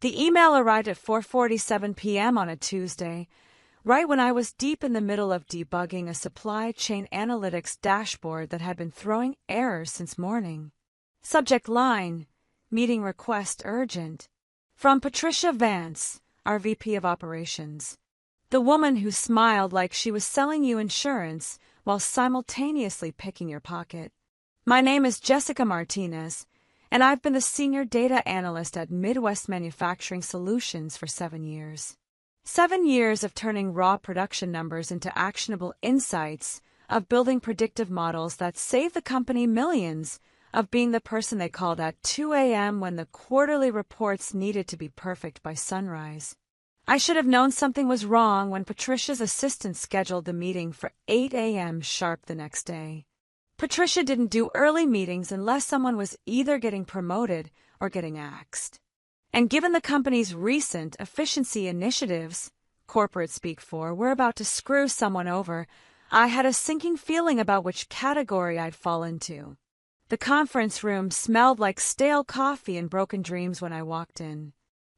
The email arrived at 4:47 p.m. on a Tuesday, right when I was deep in the middle of debugging a supply chain analytics dashboard that had been throwing errors since morning. Subject line, meeting request urgent. From Patricia Vance, our VP of Operations. The woman who smiled like she was selling you insurance while simultaneously picking your pocket. My name is Jessica Martinez, and I've been the Senior Data Analyst at Midwest Manufacturing Solutions for 7 years. 7 years of turning raw production numbers into actionable insights, of building predictive models that save the company millions, of being the person they called at 2 a.m. when the quarterly reports needed to be perfect by sunrise. I should have known something was wrong when Patricia's assistant scheduled the meeting for 8 a.m. sharp the next day. Patricia didn't do early meetings unless someone was either getting promoted or getting axed. And given the company's recent efficiency initiatives, corporate speak for, were about to screw someone over, I had a sinking feeling about which category I'd fall into. The conference room smelled like stale coffee and broken dreams when I walked in.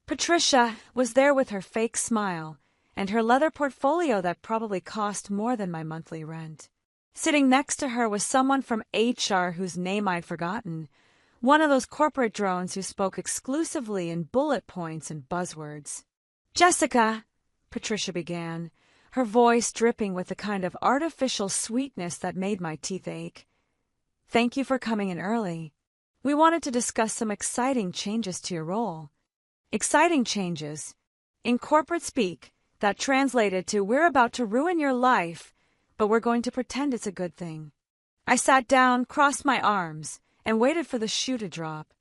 Patricia was there with her fake smile and her leather portfolio that probably cost more than my monthly rent. Sitting next to her was someone from HR whose name I'd forgotten, one of those corporate drones who spoke exclusively in bullet points and buzzwords. "Jessica," Patricia began, her voice dripping with the kind of artificial sweetness that made my teeth ache. "Thank you for coming in early. We wanted to discuss some exciting changes to your role." Exciting changes. In corporate speak, that translated to "we're about to ruin your life, but we're going to pretend it's a good thing." I sat down, crossed my arms, and waited for the shoe to drop.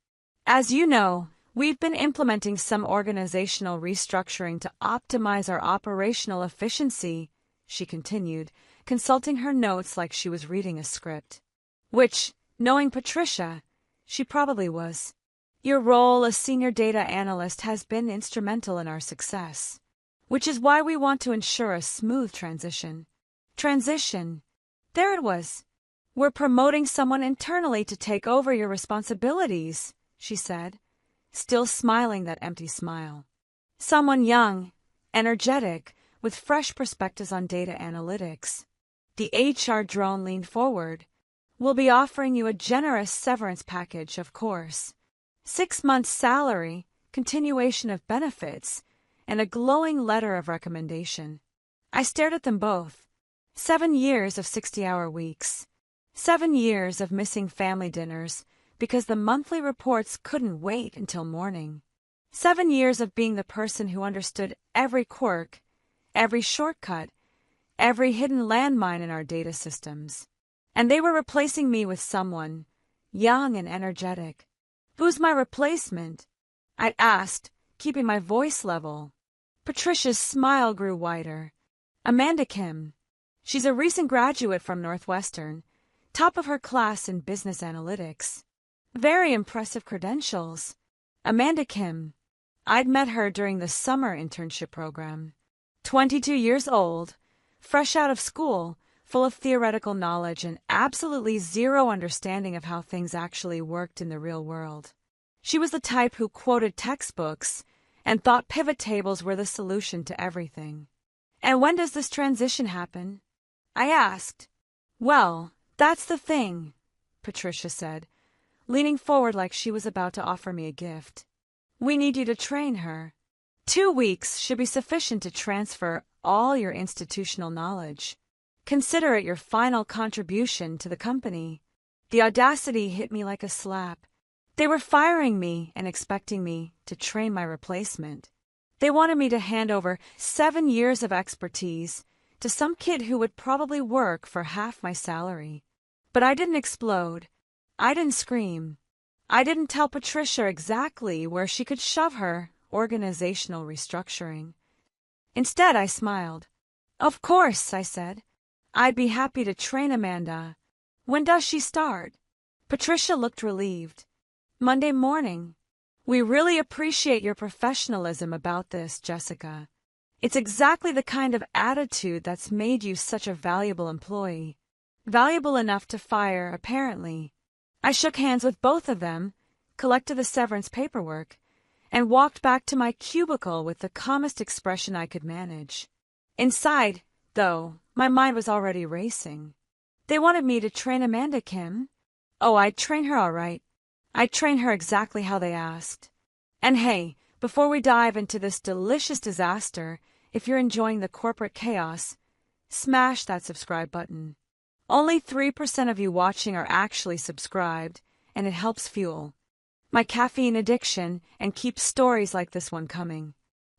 "As you know, we've been implementing some organizational restructuring to optimize our operational efficiency," she continued, consulting her notes like she was reading a script. Which, knowing Patricia, she probably was. "Your role as Senior Data Analyst has been instrumental in our success, which is why we want to ensure a smooth transition." Transition. There it was. "We're promoting someone internally to take over your responsibilities," she said, still smiling that empty smile. "Someone young, energetic, with fresh perspectives on data analytics." The HR drone leaned forward. "We'll be offering you a generous severance package, of course. 6 months' salary, continuation of benefits, and a glowing letter of recommendation." I stared at them both. 7 years of 60-hour weeks. 7 years of missing family dinners because the monthly reports couldn't wait until morning. 7 years of being the person who understood every quirk, every shortcut, every hidden landmine in our data systems. And they were replacing me with someone, young and energetic. "Who's my replacement?" I'd asked, keeping my voice level. Patricia's smile grew wider. "Amanda Kim. She's a recent graduate from Northwestern, top of her class in business analytics. Very impressive credentials. Amanda Kim. I'd met her during the summer internship program. 22 years old, fresh out of school, full of theoretical knowledge and absolutely zero understanding of how things actually worked in the real world. She was the type who quoted textbooks and thought pivot tables were the solution to everything. "And when does this transition happen?" I asked. "Well, that's the thing," Patricia said, leaning forward like she was about to offer me a gift. "We need you to train her. 2 weeks should be sufficient to transfer all your institutional knowledge. Consider it your final contribution to the company." The audacity hit me like a slap. They were firing me and expecting me to train my replacement. They wanted me to hand over 7 years of expertise to some kid who would probably work for half my salary. But I didn't explode. I didn't scream. I didn't tell Patricia exactly where she could shove her organizational restructuring. Instead, I smiled. "Of course," I said. "I'd be happy to train Amanda. When does she start?" Patricia looked relieved. "Monday morning. We really appreciate your professionalism about this, Jessica. It's exactly the kind of attitude that's made you such a valuable employee. Valuable enough to fire, apparently." I shook hands with both of them, collected the severance paperwork, and walked back to my cubicle with the calmest expression I could manage. Inside, though, my mind was already racing. They wanted me to train Amanda Kim? Oh, I'd train her all right. I'd train her exactly how they asked. And hey, before we dive into this delicious disaster, if you're enjoying the corporate chaos, smash that subscribe button. Only 3% of you watching are actually subscribed, and it helps fuel my caffeine addiction and keeps stories like this one coming.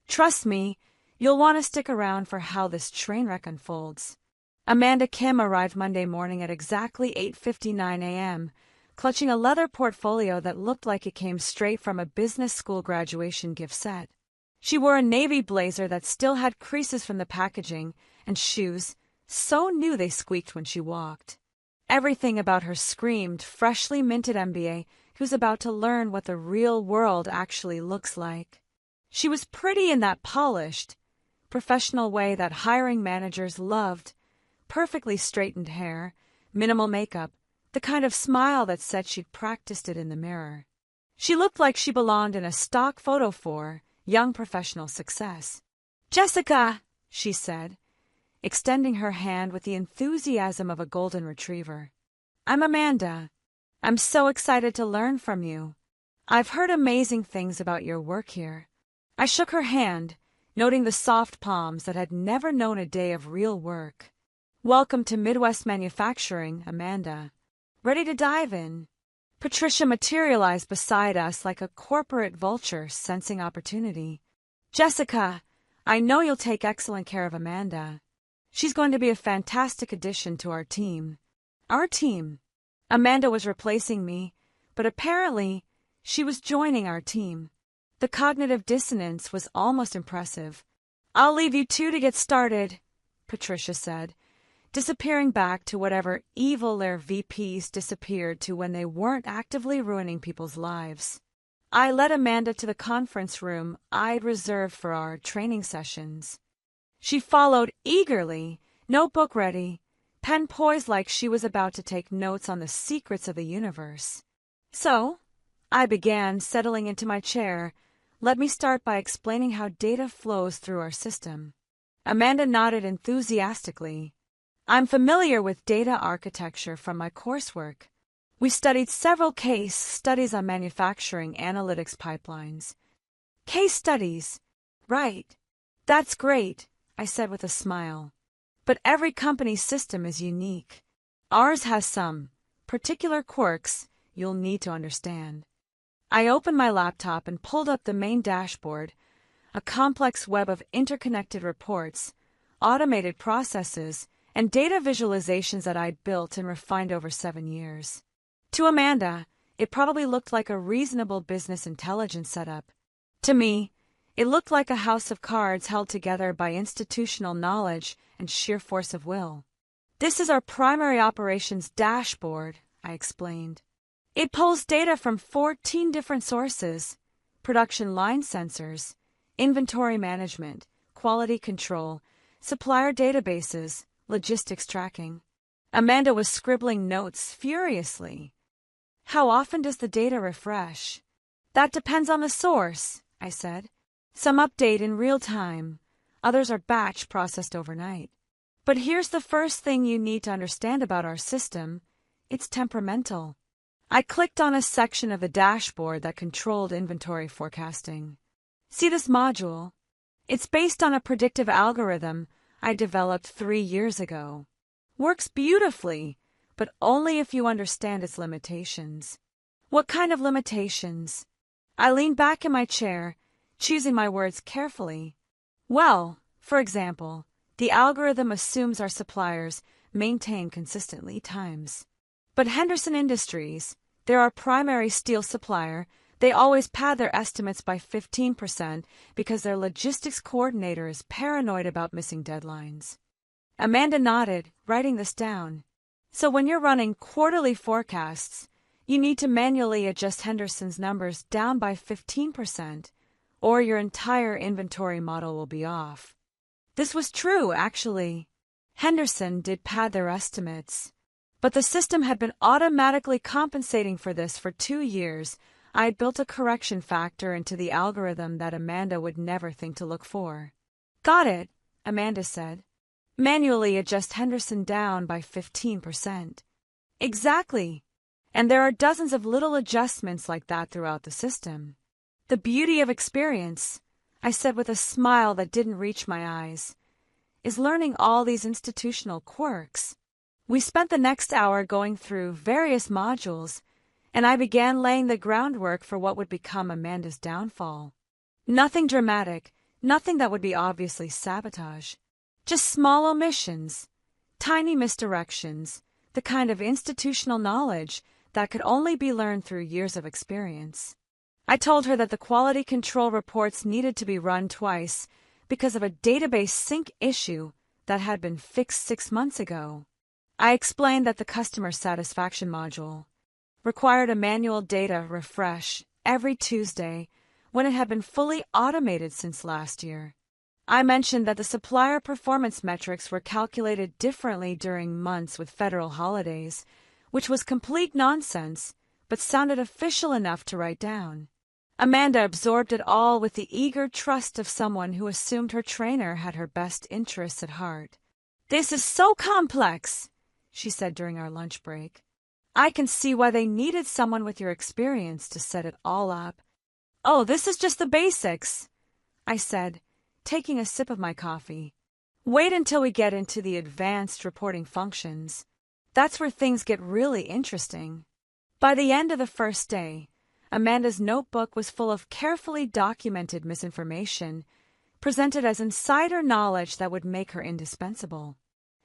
Trust me, you'll want to stick around for how this train wreck unfolds. Amanda Kim arrived Monday morning at exactly 8:59 a.m., clutching a leather portfolio that looked like it came straight from a business school graduation gift set. She wore a navy blazer that still had creases from the packaging and shoes so new they squeaked when she walked. Everything about her screamed freshly minted MBA who's about to learn what the real world actually looks like. She was pretty in that polished, professional way that hiring managers loved. Perfectly straightened hair, minimal makeup, the kind of smile that said she'd practiced it in the mirror. She looked like she belonged in a stock photo for young professional success. "Jessica," she said, extending her hand with the enthusiasm of a golden retriever. "I'm Amanda. I'm so excited to learn from you. I've heard amazing things about your work here." I shook her hand, noting the soft palms that had never known a day of real work. "Welcome to Midwest Manufacturing, Amanda. Ready to dive in?" Patricia materialized beside us like a corporate vulture sensing opportunity. "Jessica, I know you'll take excellent care of Amanda. She's going to be a fantastic addition to our team." Our team. Amanda was replacing me, but apparently she was joining our team. The cognitive dissonance was almost impressive. "I'll leave you two to get started," Patricia said, disappearing back to whatever evil their VPs disappeared to when they weren't actively ruining people's lives. I led Amanda to the conference room I'd reserved for our training sessions. She followed eagerly, notebook ready, pen poised like she was about to take notes on the secrets of the universe. "So," I began, settling into my chair, "let me start by explaining how data flows through our system." Amanda nodded enthusiastically. "I'm familiar with data architecture from my coursework. We studied several case studies on manufacturing analytics pipelines." "Case studies? Right. That's great," I said with a smile. "But every company's system is unique. Ours has some particular quirks you'll need to understand." I opened my laptop and pulled up the main dashboard, a complex web of interconnected reports, automated processes, and data visualizations that I'd built and refined over 7 years. To Amanda, it probably looked like a reasonable business intelligence setup. To me, it looked like a house of cards held together by institutional knowledge and sheer force of will. "This is our primary operations dashboard," I explained. "It pulls data from 14 different sources: production line sensors, inventory management, quality control, supplier databases, logistics tracking." Amanda was scribbling notes furiously. "How often does the data refresh?" "That depends on the source," I said. "Some update in real time. Others are batch processed overnight. But here's the first thing you need to understand about our system. It's temperamental." I clicked on a section of the dashboard that controlled inventory forecasting. "See this module? It's based on a predictive algorithm I developed 3 years ago. Works beautifully, but only if you understand its limitations." "What kind of limitations?" I leaned back in my chair, choosing my words carefully. "Well, for example, the algorithm assumes our suppliers maintain consistent lead times. But Henderson Industries, they're our primary steel supplier. They always pad their estimates by 15% because their logistics coordinator is paranoid about missing deadlines." Amanda nodded, writing this down. "So when you're running quarterly forecasts, you need to manually adjust Henderson's numbers down by 15%, or your entire inventory model will be off." This was true, actually. Henderson did pad their estimates, but the system had been automatically compensating for this for 2 years I had built a correction factor into the algorithm that Amanda would never think to look for. Got it, Amanda said. Manually adjust Henderson down by 15%. Exactly. And there are dozens of little adjustments like that throughout the system. The beauty of experience, I said with a smile that didn't reach my eyes, is learning all these institutional quirks. We spent the next hour going through various modules, and I began laying the groundwork for what would become Amanda's downfall. Nothing dramatic, nothing that would be obviously sabotage. Just small omissions, tiny misdirections, the kind of institutional knowledge that could only be learned through years of experience. I told her that the quality control reports needed to be run twice because of a database sync issue that had been fixed 6 months ago. I explained that the customer satisfaction module required a manual data refresh every Tuesday when it had been fully automated since last year. I mentioned that the supplier performance metrics were calculated differently during months with federal holidays, which was complete nonsense, but sounded official enough to write down. Amanda absorbed it all with the eager trust of someone who assumed her trainer had her best interests at heart. "This is so complex," she said during our lunch break. "I can see why they needed someone with your experience to set it all up." "Oh, this is just the basics," I said, taking a sip of my coffee. "Wait until we get into the advanced reporting functions. That's where things get really interesting." By the end of the first day, Amanda's notebook was full of carefully documented misinformation, presented as insider knowledge that would make her indispensable.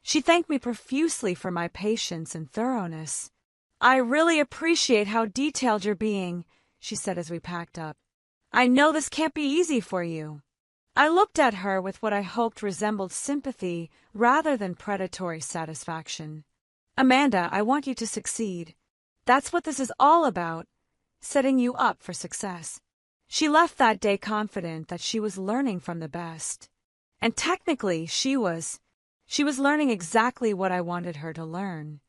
She thanked me profusely for my patience and thoroughness. "I really appreciate how detailed you're being," she said as we packed up. "I know this can't be easy for you." I looked at her with what I hoped resembled sympathy rather than predatory satisfaction. "Amanda, I want you to succeed. That's what this is all about, setting you up for success." She left that day confident that she was learning from the best. And technically, she was learning exactly what I wanted her to learn.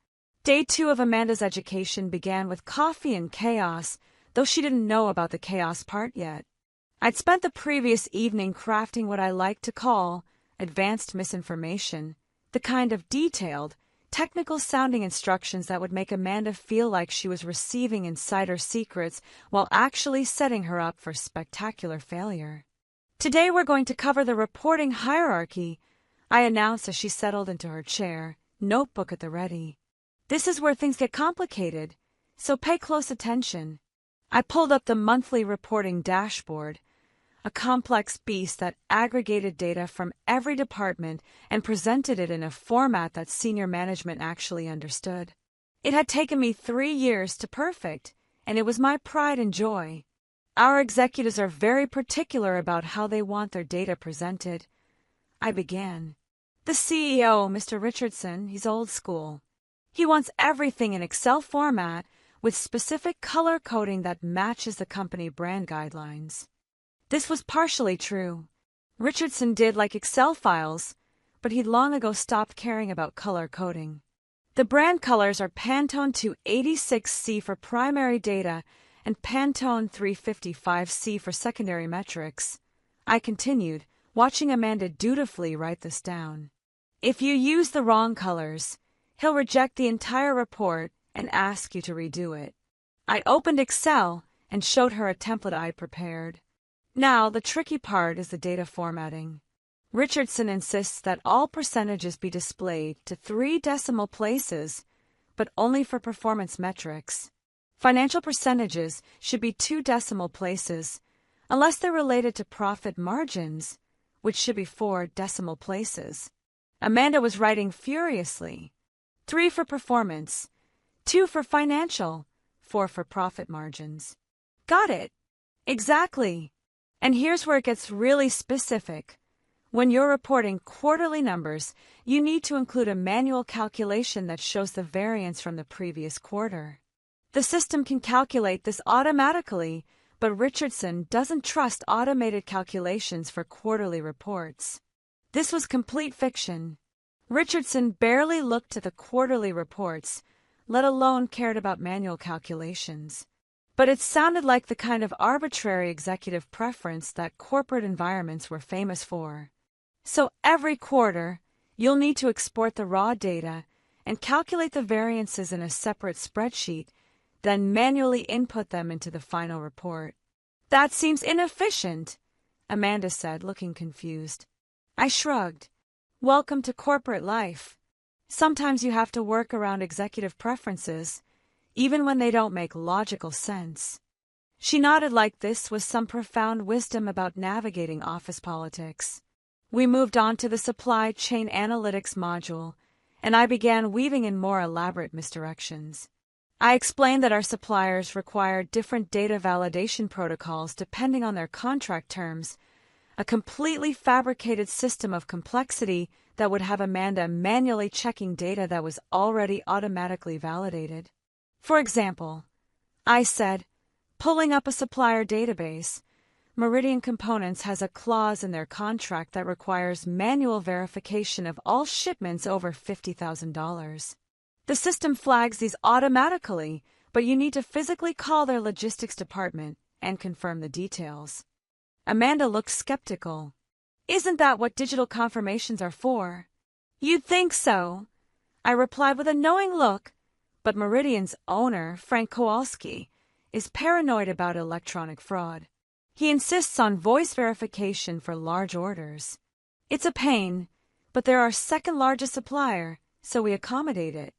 Day 2 of Amanda's education began with coffee and chaos, though she didn't know about the chaos part yet. I'd spent the previous evening crafting what I like to call advanced misinformation, the kind of detailed, technical-sounding instructions that would make Amanda feel like she was receiving insider secrets while actually setting her up for spectacular failure. "Today we're going to cover the reporting hierarchy," I announced as she settled into her chair, notebook at the ready. "This is where things get complicated, so pay close attention." I pulled up the monthly reporting dashboard, a complex beast that aggregated data from every department and presented it in a format that senior management actually understood. It had taken me 3 years to perfect, and it was my pride and joy. Our executives are very particular about how they want their data presented. I began. "The CEO, Mr. Richardson, he's old school. He wants everything in Excel format with specific color coding that matches the company brand guidelines." This was partially true. Richardson did like Excel files, but he'd long ago stopped caring about color coding. The brand colors are Pantone 286C for primary data and Pantone 355C for secondary metrics. I continued, watching Amanda dutifully write this down. "If you use the wrong colors, he'll reject the entire report and ask you to redo it." I opened Excel and showed her a template I'd prepared. Now, the tricky part is the data formatting. Richardson insists that all percentages be displayed to 3 decimal places, but only for performance metrics. Financial percentages should be 2 decimal places, unless they're related to profit margins, which should be 4 decimal places. Amanda was writing furiously. 3 for performance, 2 for financial, 4 for profit margins. "Got it. Exactly. And here's where it gets really specific. When you're reporting quarterly numbers, you need to include a manual calculation that shows the variance from the previous quarter. The system can calculate this automatically, but Richardson doesn't trust automated calculations for quarterly reports." This was complete fiction. Richardson barely looked at the quarterly reports, let alone cared about manual calculations. But it sounded like the kind of arbitrary executive preference that corporate environments were famous for. So every quarter, you'll need to export the raw data and calculate the variances in a separate spreadsheet, then manually input them into the final report. That seems inefficient, Amanda said, looking confused. I shrugged. Welcome to corporate life. Sometimes you have to work around executive preferences, even when they don't make logical sense. She nodded like this was some profound wisdom about navigating office politics. We moved on to the supply chain analytics module, and I began weaving in more elaborate misdirections. I explained that our suppliers required different data validation protocols depending on their contract terms, a completely fabricated system of complexity that would have Amanda manually checking data that was already automatically validated. For example, I said, pulling up a supplier database, Meridian Components has a clause in their contract that requires manual verification of all shipments over $50,000. The system flags these automatically, but you need to physically call their logistics department and confirm the details. Amanda looked skeptical. Isn't that what digital confirmations are for? You'd think so, I replied with a knowing look, but Meridian's owner, Frank Kowalski, is paranoid about electronic fraud. He insists on voice verification for large orders. It's a pain, but they're our second largest supplier, so we accommodate it.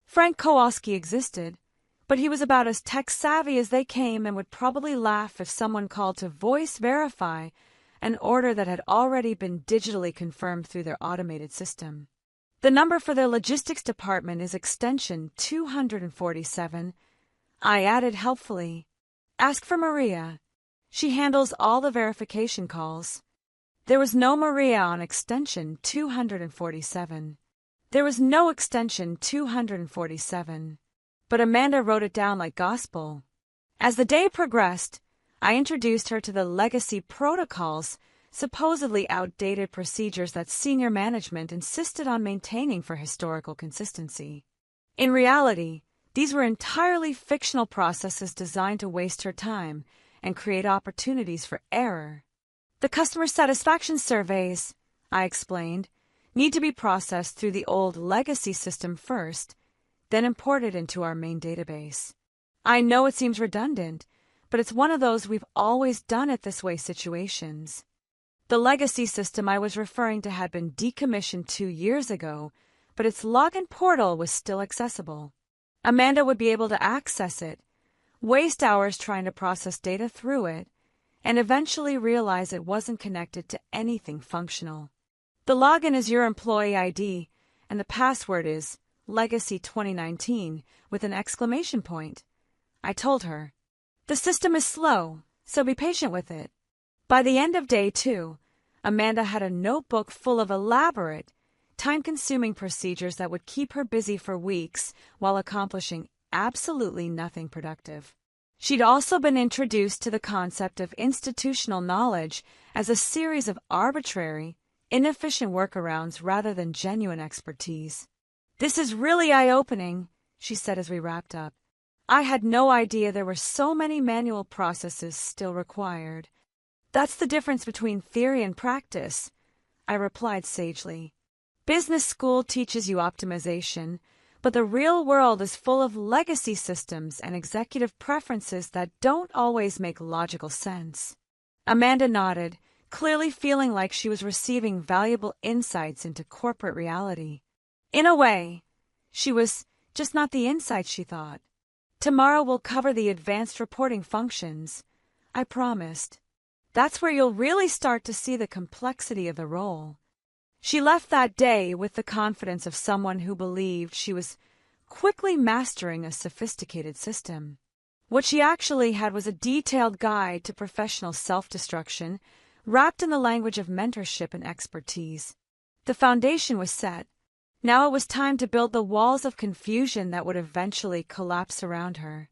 Frank Kowalski existed, but he was about as tech-savvy as they came and would probably laugh if someone called to voice verify an order that had already been digitally confirmed through their automated system. The number for their logistics department is extension 247. I added helpfully. Ask for Maria. She handles all the verification calls. There was no Maria on extension 247. There was no extension 247. But Amanda wrote it down like gospel. As the day progressed, I introduced her to the legacy protocols, supposedly outdated procedures that senior management insisted on maintaining for historical consistency. In reality, these were entirely fictional processes designed to waste her time and create opportunities for error. The customer satisfaction surveys, I explained, need to be processed through the old legacy system first, then imported into our main database. I know it seems redundant, but it's one of those we've always done it this way situations. The legacy system I was referring to had been decommissioned 2 years ago, but its login portal was still accessible. Amanda would be able to access it, waste hours trying to process data through it, and eventually realize it wasn't connected to anything functional. The login is your employee ID, and the password is Legacy 2019 with an exclamation point. I told her. The system is slow, so be patient with it. By the end of day 2, Amanda had a notebook full of elaborate, time-consuming procedures that would keep her busy for weeks while accomplishing absolutely nothing productive. She'd also been introduced to the concept of institutional knowledge as a series of arbitrary, inefficient workarounds rather than genuine expertise. This is really eye-opening, she said as we wrapped up. I had no idea there were so many manual processes still required. That's the difference between theory and practice, I replied sagely. Business school teaches you optimization, but the real world is full of legacy systems and executive preferences that don't always make logical sense. Amanda nodded, clearly feeling like she was receiving valuable insights into corporate reality. In a way, she was just not the insights she thought. Tomorrow we'll cover the advanced reporting functions, I promised. That's where you'll really start to see the complexity of the role. She left that day with the confidence of someone who believed she was quickly mastering a sophisticated system. What she actually had was a detailed guide to professional self-destruction, wrapped in the language of mentorship and expertise. The foundation was set. Now it was time to build the walls of confusion that would eventually collapse around her.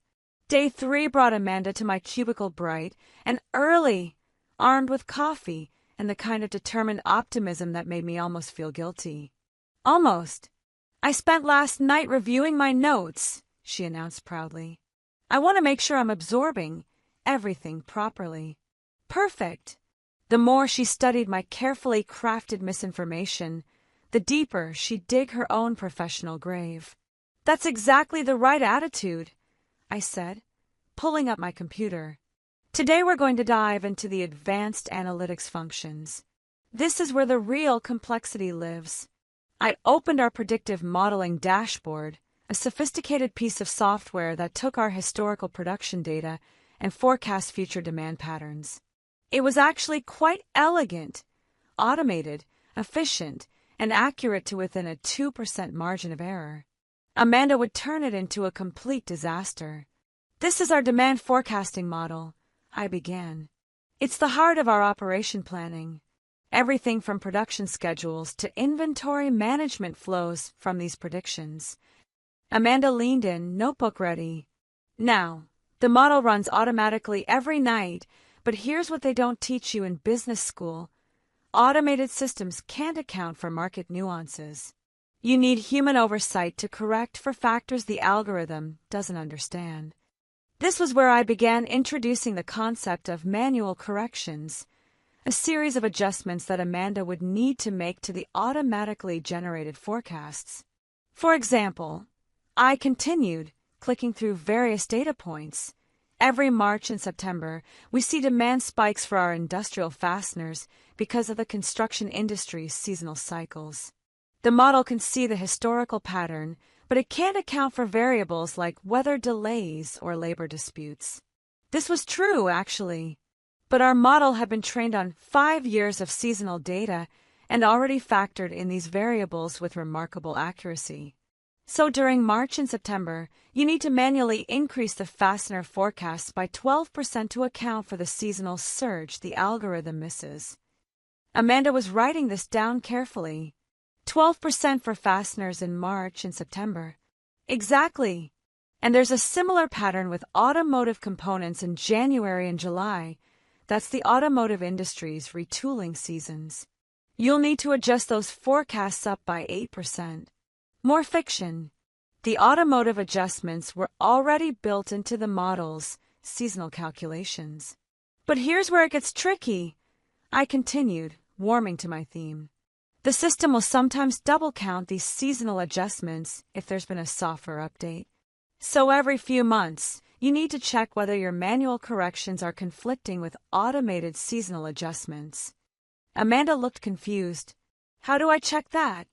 Day 3 brought Amanda to my cubicle bright and early, armed with coffee and the kind of determined optimism that made me almost feel guilty. Almost. I spent last night reviewing my notes, she announced proudly. I want to make sure I'm absorbing everything properly. Perfect. The more she studied my carefully crafted misinformation, the deeper she'd dig her own professional grave. That's exactly the right attitude, I said, pulling up my computer. Today we're going to dive into the advanced analytics functions. This is where the real complexity lives. I opened our predictive modeling dashboard, a sophisticated piece of software that took our historical production data and forecast future demand patterns. It was actually quite elegant, automated, efficient, and accurate to within a 2% margin of error. Amanda would turn it into a complete disaster. This is our demand forecasting model, I began. It's the heart of our operation planning. Everything from production schedules to inventory management flows from these predictions. Amanda leaned in, notebook ready. Now, the model runs automatically every night, but here's what they don't teach you in business school. Automated systems can't account for market nuances. You need human oversight to correct for factors the algorithm doesn't understand. This was where I began introducing the concept of manual corrections, a series of adjustments that Amanda would need to make to the automatically generated forecasts. For example, I continued, clicking through various data points. Every March and September, we see demand spikes for our industrial fasteners because of the construction industry's seasonal cycles. The model can see the historical pattern, but it can't account for variables like weather delays or labor disputes. This was true, actually. But our model had been trained on 5 years of seasonal data and already factored in these variables with remarkable accuracy. So during March and September, you need to manually increase the fastener forecasts by 12% to account for the seasonal surge the algorithm misses. Amanda was writing this down carefully. 12% for fasteners in March and September. Exactly. And there's a similar pattern with automotive components in January and July. That's the automotive industry's retooling seasons. You'll need to adjust those forecasts up by 8%. More fiction. The automotive adjustments were already built into the model's seasonal calculations. But here's where it gets tricky, I continued, warming to my theme. The system will sometimes double count these seasonal adjustments if there's been a software update. So every few months, you need to check whether your manual corrections are conflicting with automated seasonal adjustments. Amanda looked confused. How do I check that?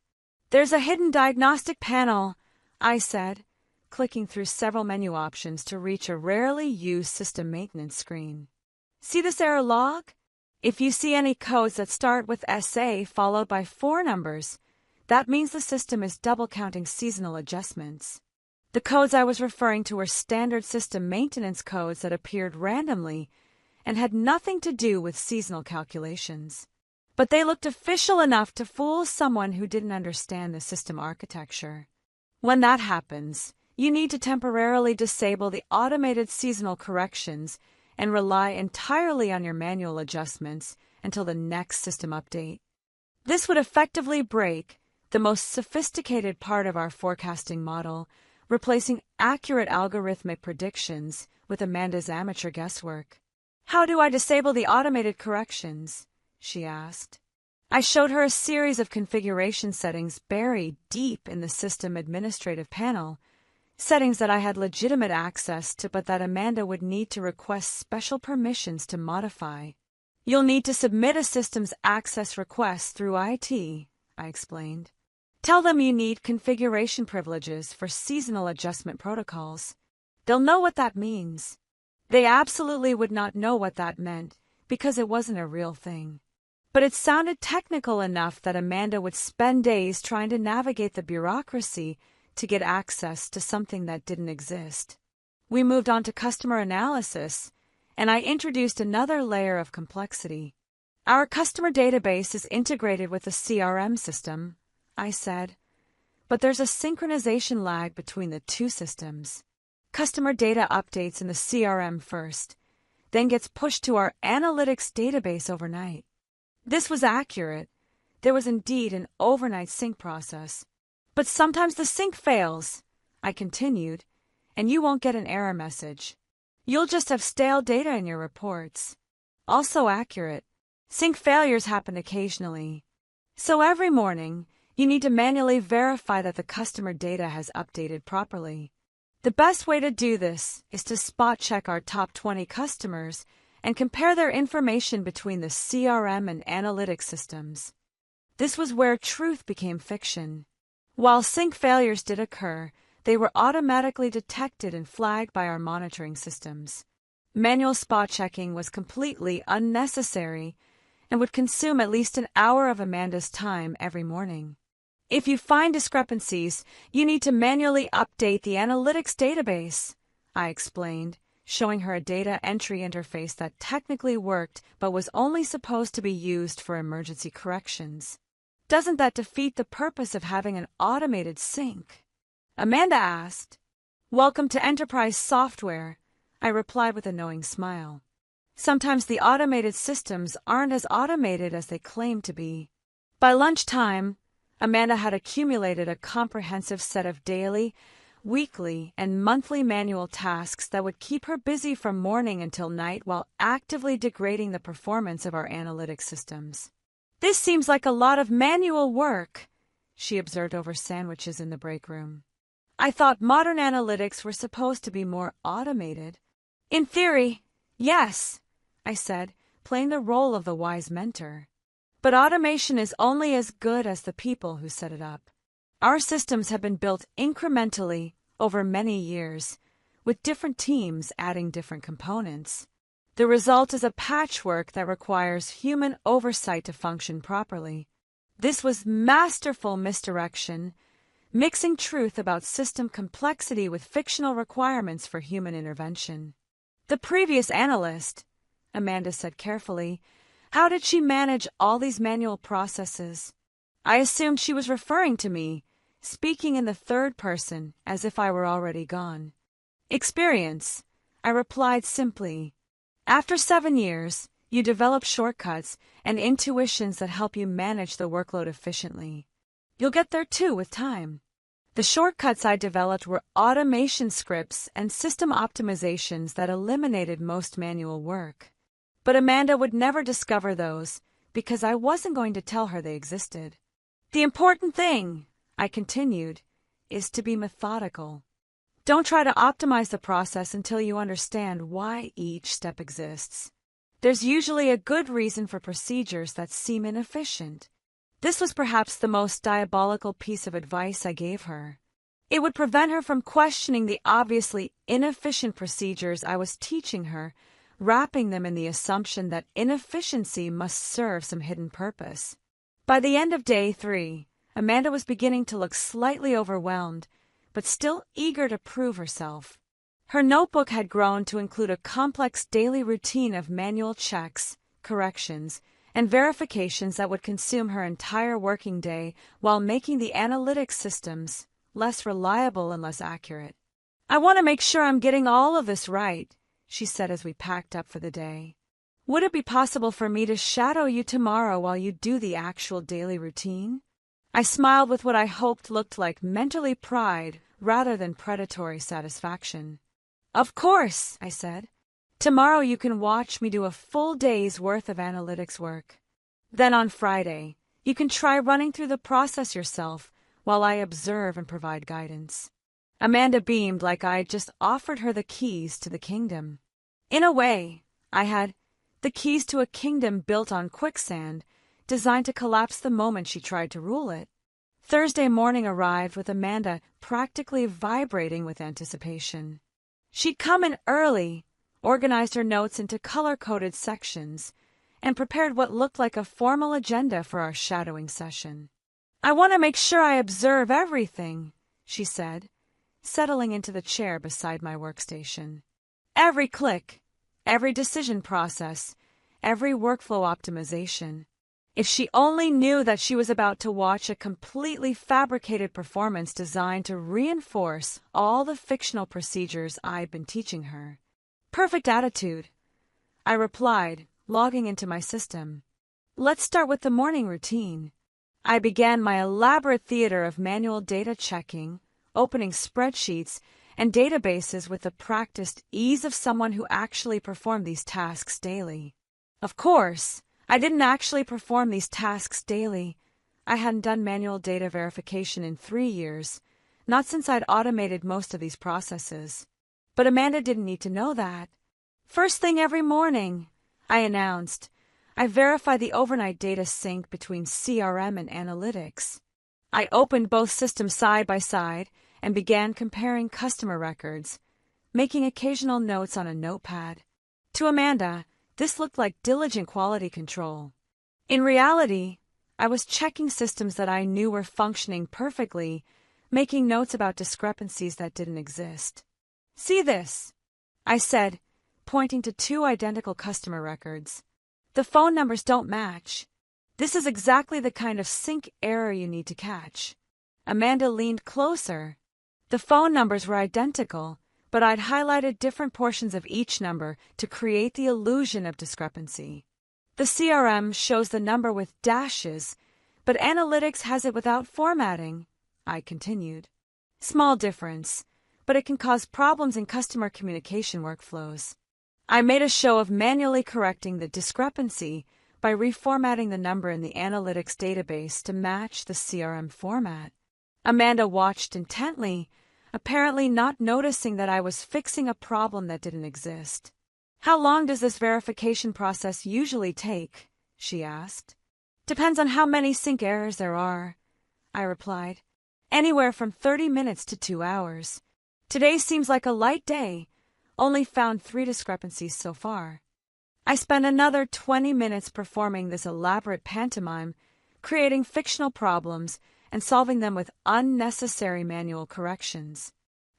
There's a hidden diagnostic panel, I said, clicking through several menu options to reach a rarely used system maintenance screen. See this error log? If you see any codes that start with SA followed by 4 numbers, that means the system is double counting seasonal adjustments. The codes I was referring to were standard system maintenance codes that appeared randomly and had nothing to do with seasonal calculations. But they looked official enough to fool someone who didn't understand the system architecture. When that happens, you need to temporarily disable the automated seasonal corrections and rely entirely on your manual adjustments until the next system update. This would effectively break the most sophisticated part of our forecasting model, replacing accurate algorithmic predictions with Amanda's amateur guesswork. How do I disable the automated corrections? She asked. I showed her a series of configuration settings buried deep in the system administrative panel, settings that I had legitimate access to but that Amanda would need to request special permissions to modify. You'll need to submit a systems access request through IT, I explained. Tell them you need configuration privileges for seasonal adjustment protocols. They'll know what that means. They absolutely would not know what that meant because it wasn't a real thing. But it sounded technical enough that Amanda would spend days trying to navigate the bureaucracy to get access to something that didn't exist. We moved on to customer analysis, and I introduced another layer of complexity. Our customer database is integrated with the CRM system, I said, but there's a synchronization lag between the two systems. Customer data updates in the CRM first, then gets pushed to our analytics database overnight. This was accurate. There was indeed an overnight sync process. But sometimes the sync fails, I continued, and you won't get an error message. You'll just have stale data in your reports. Also accurate. Sync failures happen occasionally. So every morning, you need to manually verify that the customer data has updated properly. The best way to do this is to spot check our top 20 customers and compare their information between the CRM and analytics systems. This was where truth became fiction. While sync failures did occur, they were automatically detected and flagged by our monitoring systems. Manual spot checking was completely unnecessary and would consume at least an hour of Amanda's time every morning. If you find discrepancies, you need to manually update the analytics database, I explained, showing her a data entry interface that technically worked but was only supposed to be used for emergency corrections. Doesn't that defeat the purpose of having an automated sync? Amanda asked. Welcome to enterprise software, I replied with a knowing smile. Sometimes the automated systems aren't as automated as they claim to be. By lunchtime, Amanda had accumulated a comprehensive set of daily, weekly, and monthly manual tasks that would keep her busy from morning until night while actively degrading the performance of our analytics systems. This seems like a lot of manual work, she observed over sandwiches in the break room. I thought modern analytics were supposed to be more automated. In theory, yes, I said, playing the role of the wise mentor. But automation is only as good as the people who set it up. Our systems have been built incrementally over many years, with different teams adding different components. The result is a patchwork that requires human oversight to function properly. This was masterful misdirection, mixing truth about system complexity with fictional requirements for human intervention. The previous analyst, Amanda said carefully, how did she manage all these manual processes? I assumed she was referring to me, speaking in the third person as if I were already gone. Experience, I replied simply. After 7 years, you develop shortcuts and intuitions that help you manage the workload efficiently. You'll get there too with time. The shortcuts I developed were automation scripts and system optimizations that eliminated most manual work. But Amanda would never discover those because I wasn't going to tell her they existed. The important thing, I continued, is to be methodical. Don't try to optimize the process until you understand why each step exists. There's usually a good reason for procedures that seem inefficient. This was perhaps the most diabolical piece of advice I gave her. It would prevent her from questioning the obviously inefficient procedures I was teaching her, wrapping them in the assumption that inefficiency must serve some hidden purpose. By the end of day 3, Amanda was beginning to look slightly overwhelmed, but still eager to prove herself. Her notebook had grown to include a complex daily routine of manual checks, corrections, and verifications that would consume her entire working day while making the analytics systems less reliable and less accurate. I want to make sure I'm getting all of this right, she said as we packed up for the day. Would it be possible for me to shadow you tomorrow while you do the actual daily routine? I smiled with what I hoped looked like mentorly pride rather than predatory satisfaction. Of course, I said. Tomorrow you can watch me do a full day's worth of analytics work. Then on Friday, you can try running through the process yourself while I observe and provide guidance. Amanda beamed like I had just offered her the keys to the kingdom. In a way, I had the keys to a kingdom built on quicksand, designed to collapse the moment she tried to rule it. Thursday morning arrived with Amanda practically vibrating with anticipation. She'd come in early, organized her notes into color-coded sections, and prepared what looked like a formal agenda for our shadowing session. I want to make sure I observe everything, she said, settling into the chair beside my workstation. Every click, every decision process, every workflow optimization. If she only knew that she was about to watch a completely fabricated performance designed to reinforce all the fictional procedures I'd been teaching her. Perfect attitude, I replied, logging into my system. Let's start with the morning routine. I began my elaborate theater of manual data checking, opening spreadsheets, and databases with the practiced ease of someone who actually performed these tasks daily. Of course, I didn't actually perform these tasks daily. I hadn't done manual data verification in 3 years, not since I'd automated most of these processes. But Amanda didn't need to know that. First thing every morning, I announced, I verify the overnight data sync between CRM and analytics. I opened both systems side by side and began comparing customer records, making occasional notes on a notepad. To Amanda, this looked like diligent quality control. In reality, I was checking systems that I knew were functioning perfectly, making notes about discrepancies that didn't exist. See this, I said, pointing to 2 identical customer records. The phone numbers don't match. This is exactly the kind of sync error you need to catch. Amanda leaned closer. The phone numbers were identical, but I'd highlighted different portions of each number to create the illusion of discrepancy. The CRM shows the number with dashes, but analytics has it without formatting, I continued. Small difference, but it can cause problems in customer communication workflows. I made a show of manually correcting the discrepancy by reformatting the number in the analytics database to match the CRM format. Amanda watched intently, apparently not noticing that I was fixing a problem that didn't exist. How long does this verification process usually take? She asked. Depends on how many sync errors there are, I replied. Anywhere from 30 minutes to 2 hours. Today seems like a light day. Only found 3 discrepancies so far. I spent another 20 minutes performing this elaborate pantomime, creating fictional problems and solving them with unnecessary manual corrections.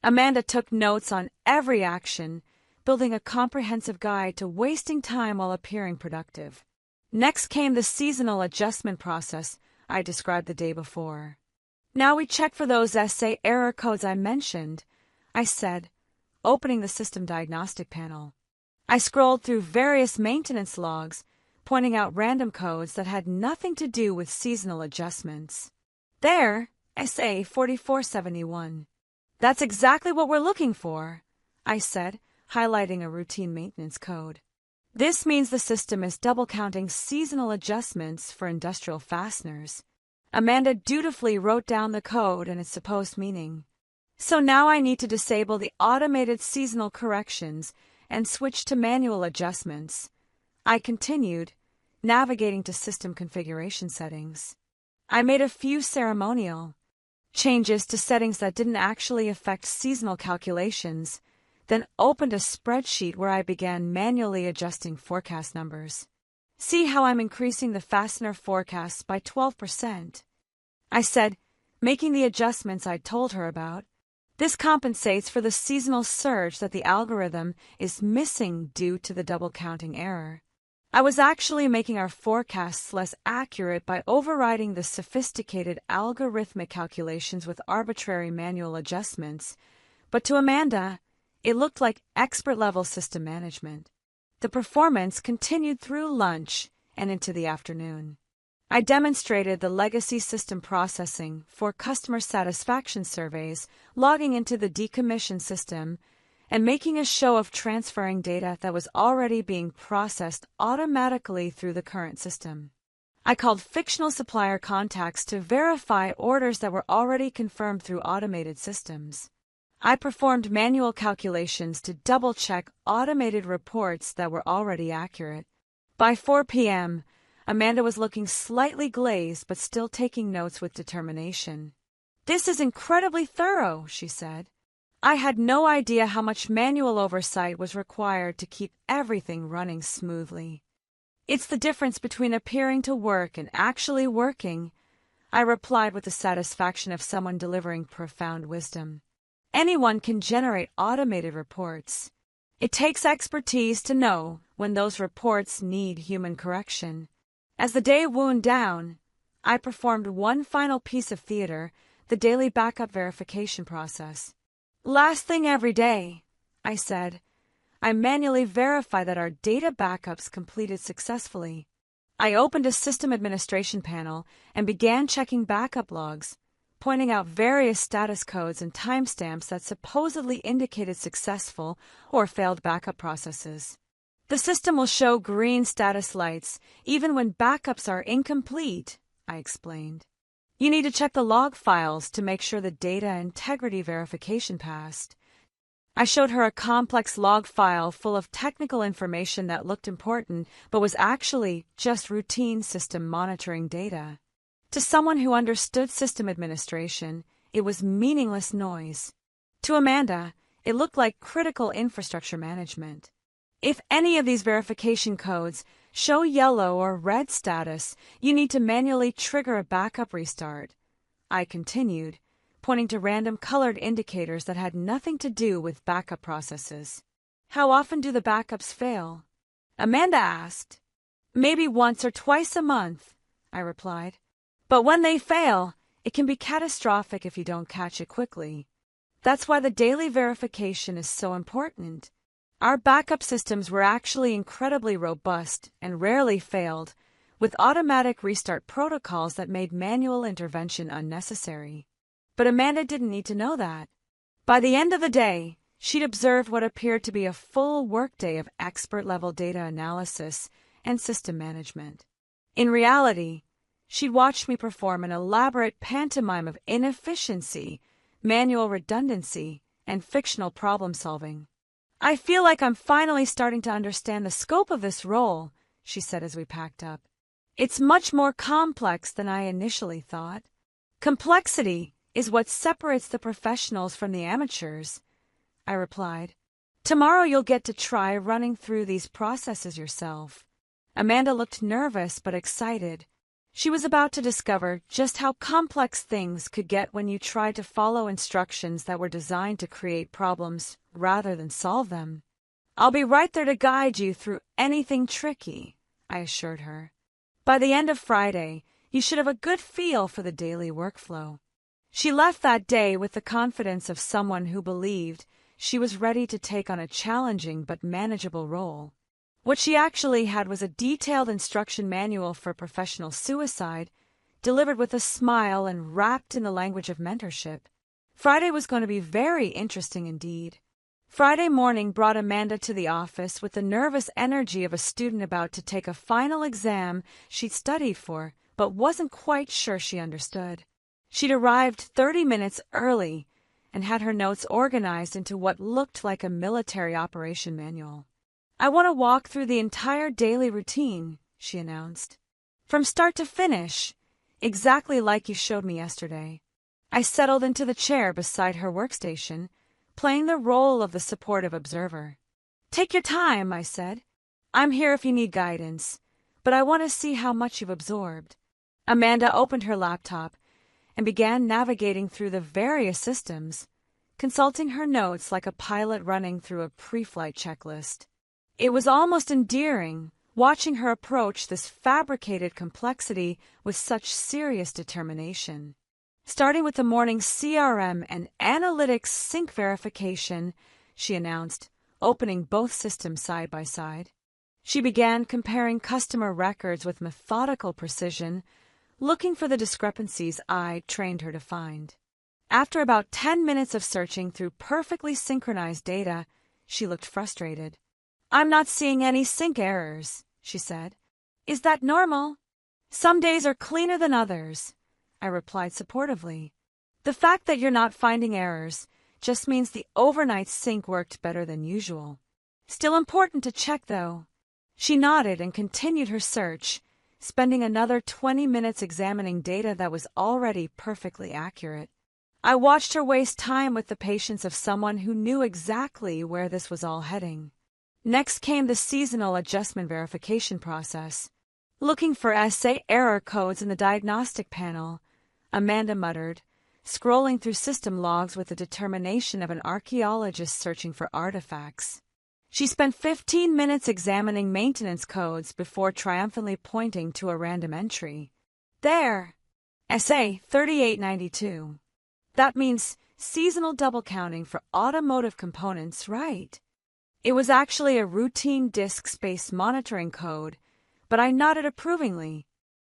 Amanda took notes on every action, building a comprehensive guide to wasting time while appearing productive. Next came the seasonal adjustment process I described the day before. Now we check for those SA error codes I mentioned, I said, opening the system diagnostic panel. I scrolled through various maintenance logs, pointing out random codes that had nothing to do with seasonal adjustments. There, SA 4471. That's exactly what we're looking for, I said, highlighting a routine maintenance code. This means the system is double-counting seasonal adjustments for industrial fasteners. Amanda dutifully wrote down the code and its supposed meaning. So now I need to disable the automated seasonal corrections and switch to manual adjustments. I continued, navigating to system configuration settings. I made a few ceremonial changes to settings that didn't actually affect seasonal calculations, then opened a spreadsheet where I began manually adjusting forecast numbers. See how I'm increasing the fastener forecasts by 12%. I said, making the adjustments I'd told her about. This compensates for the seasonal surge that the algorithm is missing due to the double counting error. I was actually making our forecasts less accurate by overriding the sophisticated algorithmic calculations with arbitrary manual adjustments, but to Amanda, it looked like expert-level system management. The performance continued through lunch and into the afternoon. I demonstrated the legacy system processing for customer satisfaction surveys, logging into the decommissioned system, and making a show of transferring data that was already being processed automatically through the current system. I called fictional supplier contacts to verify orders that were already confirmed through automated systems. I performed manual calculations to double-check automated reports that were already accurate. By 4 p.m., Amanda was looking slightly glazed but still taking notes with determination. This is incredibly thorough, she said. I had no idea how much manual oversight was required to keep everything running smoothly. It's the difference between appearing to work and actually working, I replied with the satisfaction of someone delivering profound wisdom. Anyone can generate automated reports. It takes expertise to know when those reports need human correction. As the day wound down, I performed one final piece of theater, the daily backup verification process. Last thing every day, I said, I manually verify that our data backups completed successfully. I opened a system administration panel and began checking backup logs, pointing out various status codes and timestamps that supposedly indicated successful or failed backup processes. The system will show green status lights even when backups are incomplete, I explained. You need to check the log files to make sure the data integrity verification passed. I showed her a complex log file full of technical information that looked important but was actually just routine system monitoring data. To someone who understood system administration, it was meaningless noise. To Amanda, it looked like critical infrastructure management. If any of these verification codes show yellow or red status, you need to manually trigger a backup restart. I continued, pointing to random colored indicators that had nothing to do with backup processes. How often do the backups fail? Amanda asked. Maybe once or twice a month, I replied. But when they fail, it can be catastrophic if you don't catch it quickly. That's why the daily verification is so important. Our backup systems were actually incredibly robust and rarely failed, with automatic restart protocols that made manual intervention unnecessary. But Amanda didn't need to know that. By the end of the day, she'd observed what appeared to be a full workday of expert-level data analysis and system management. In reality, she'd watched me perform an elaborate pantomime of inefficiency, manual redundancy, and fictional problem-solving. I feel like I'm finally starting to understand the scope of this role, she said as we packed up. It's much more complex than I initially thought. Complexity is what separates the professionals from the amateurs, I replied. Tomorrow you'll get to try running through these processes yourself. Amanda looked nervous but excited. She was about to discover just how complex things could get when you tried to follow instructions that were designed to create problems rather than solve them. I'll be right there to guide you through anything tricky, I assured her. By the end of Friday, you should have a good feel for the daily workflow. She left that day with the confidence of someone who believed she was ready to take on a challenging but manageable role. What she actually had was a detailed instruction manual for professional suicide, delivered with a smile and wrapped in the language of mentorship. Friday was going to be very interesting indeed. Friday morning brought Amanda to the office with the nervous energy of a student about to take a final exam she'd studied for, but wasn't quite sure she understood. She'd arrived 30 minutes early and had her notes organized into what looked like a military operation manual. I want to walk through the entire daily routine, she announced. From start to finish, exactly like you showed me yesterday. I settled into the chair beside her workstation, playing the role of the supportive observer. Take your time, I said. I'm here if you need guidance, but I want to see how much you've absorbed. Amanda opened her laptop and began navigating through the various systems, consulting her notes like a pilot running through a pre-flight checklist. It was almost endearing, watching her approach this fabricated complexity with such serious determination. Starting with the morning CRM and analytics sync verification, she announced, opening both systems side by side. She began comparing customer records with methodical precision, looking for the discrepancies I trained her to find. After about 10 minutes of searching through perfectly synchronized data, she looked frustrated. I'm not seeing any sync errors, she said. Is that normal? Some days are cleaner than others, I replied supportively. The fact that you're not finding errors just means the overnight sync worked better than usual. Still important to check, though. She nodded and continued her search, spending another 20 minutes examining data that was already perfectly accurate. I watched her waste time with the patience of someone who knew exactly where this was all heading. Next came the seasonal adjustment verification process. Looking for SA error codes in the diagnostic panel, Amanda muttered, scrolling through system logs with the determination of an archaeologist searching for artifacts. She spent 15 minutes examining maintenance codes before triumphantly pointing to a random entry. There! SA 3892. That means seasonal double counting for automotive components, right? It was actually a routine disk space monitoring code, but I nodded approvingly.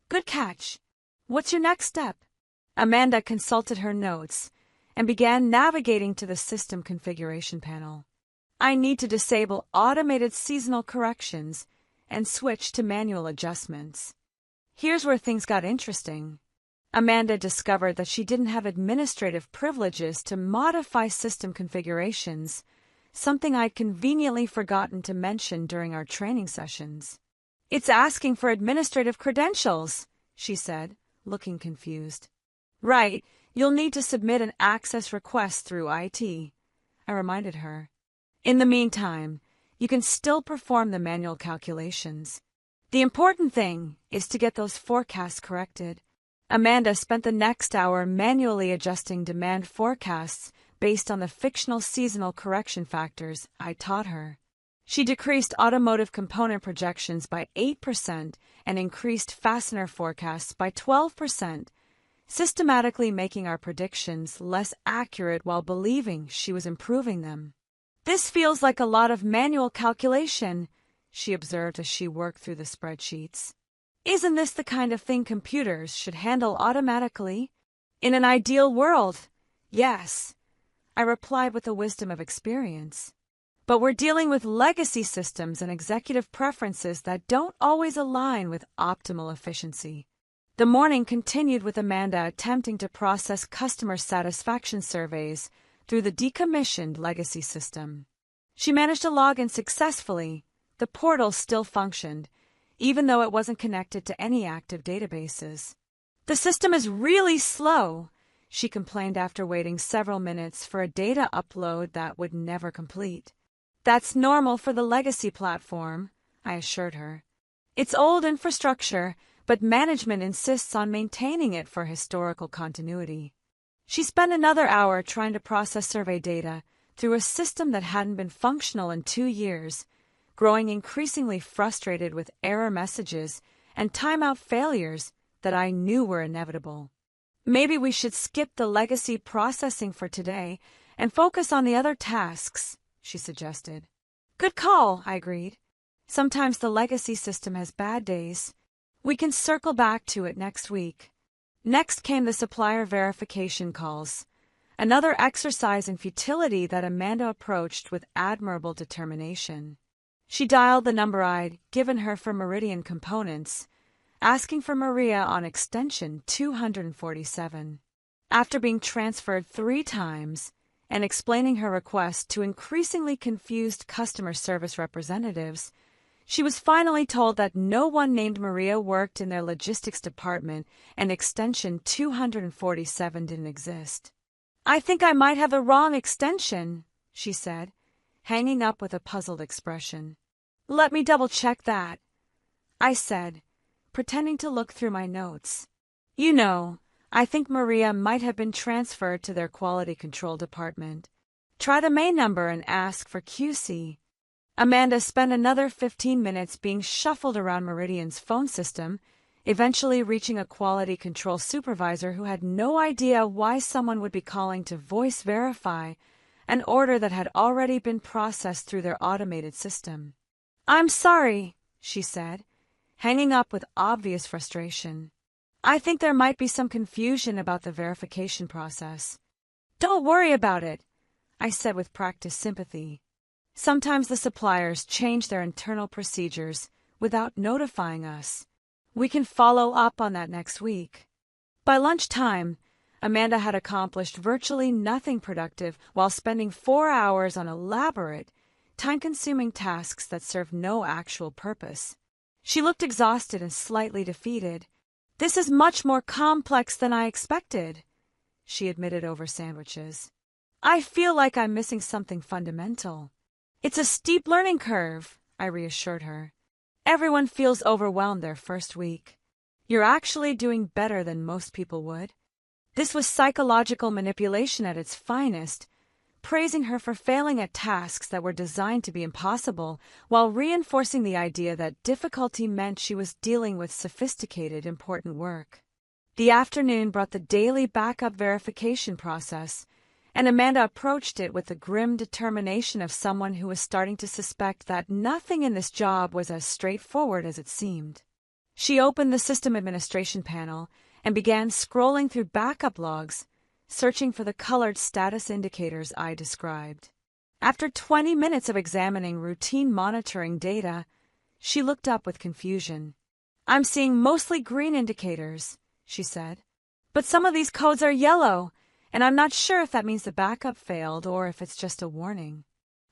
Good catch. What's your next step? Amanda consulted her notes and began navigating to the system configuration panel. I need to disable automated seasonal corrections and switch to manual adjustments. Here's where things got interesting. Amanda discovered that she didn't have administrative privileges to modify system configurations, something I'd conveniently forgotten to mention during our training sessions. It's asking for administrative credentials, she said, looking confused. Right, you'll need to submit an access request through IT, I reminded her. In the meantime, you can still perform the manual calculations. The important thing is to get those forecasts corrected. Amanda spent the next hour manually adjusting demand forecasts based on the fictional seasonal correction factors I taught her. She decreased automotive component projections by 8% and increased fastener forecasts by 12%, systematically making our predictions less accurate while believing she was improving them. This feels like a lot of manual calculation, she observed as she worked through the spreadsheets. Isn't this the kind of thing computers should handle automatically? In an ideal world, yes, I replied with the wisdom of experience. But we're dealing with legacy systems and executive preferences that don't always align with optimal efficiency. The morning continued with Amanda attempting to process customer satisfaction surveys through the decommissioned legacy system. She managed to log in successfully. The portal still functioned, even though it wasn't connected to any active databases. The system is really slow, she complained after waiting several minutes for a data upload that would never complete. That's normal for the legacy platform, I assured her. It's old infrastructure, but management insists on maintaining it for historical continuity. She spent another hour trying to process survey data through a system that hadn't been functional in 2 years, growing increasingly frustrated with error messages and timeout failures that I knew were inevitable. Maybe we should skip the legacy processing for today and focus on the other tasks, she suggested. Good call, I agreed. Sometimes the legacy system has bad days. We can circle back to it next week. Next came the supplier verification calls, another exercise in futility that Amanda approached with admirable determination. She dialed the number I'd given her for Meridian Components, asking for Maria on extension 247. After being transferred 3 times and explaining her request to increasingly confused customer service representatives, she was finally told that no one named Maria worked in their logistics department and extension 247 didn't exist. I think I might have the wrong extension, she said, hanging up with a puzzled expression. Let me double-check that, I said, pretending to look through my notes. You know, I think Maria might have been transferred to their quality control department. Try the main number and ask for QC. Amanda spent another 15 minutes being shuffled around Meridian's phone system, eventually reaching a quality control supervisor who had no idea why someone would be calling to voice verify an order that had already been processed through their automated system. I'm sorry, she said, hanging up with obvious frustration. I think there might be some confusion about the verification process. Don't worry about it, I said with practiced sympathy. Sometimes the suppliers change their internal procedures without notifying us. We can follow up on that next week. By lunchtime, Amanda had accomplished virtually nothing productive while spending 4 hours on elaborate, time-consuming tasks that served no actual purpose. She looked exhausted and slightly defeated. This is much more complex than I expected, she admitted over sandwiches. I feel like I'm missing something fundamental. It's a steep learning curve, I reassured her. Everyone feels overwhelmed their first week. You're actually doing better than most people would. This was psychological manipulation at its finest, praising her for failing at tasks that were designed to be impossible, while reinforcing the idea that difficulty meant she was dealing with sophisticated, important work. The afternoon brought the daily backup verification process, and Amanda approached it with the grim determination of someone who was starting to suspect that nothing in this job was as straightforward as it seemed. She opened the system administration panel and began scrolling through backup logs, searching for the colored status indicators I described. After 20 minutes of examining routine monitoring data, she looked up with confusion. "I'm seeing mostly green indicators," she said. "But some of these codes are yellow, and I'm not sure if that means the backup failed or if it's just a warning."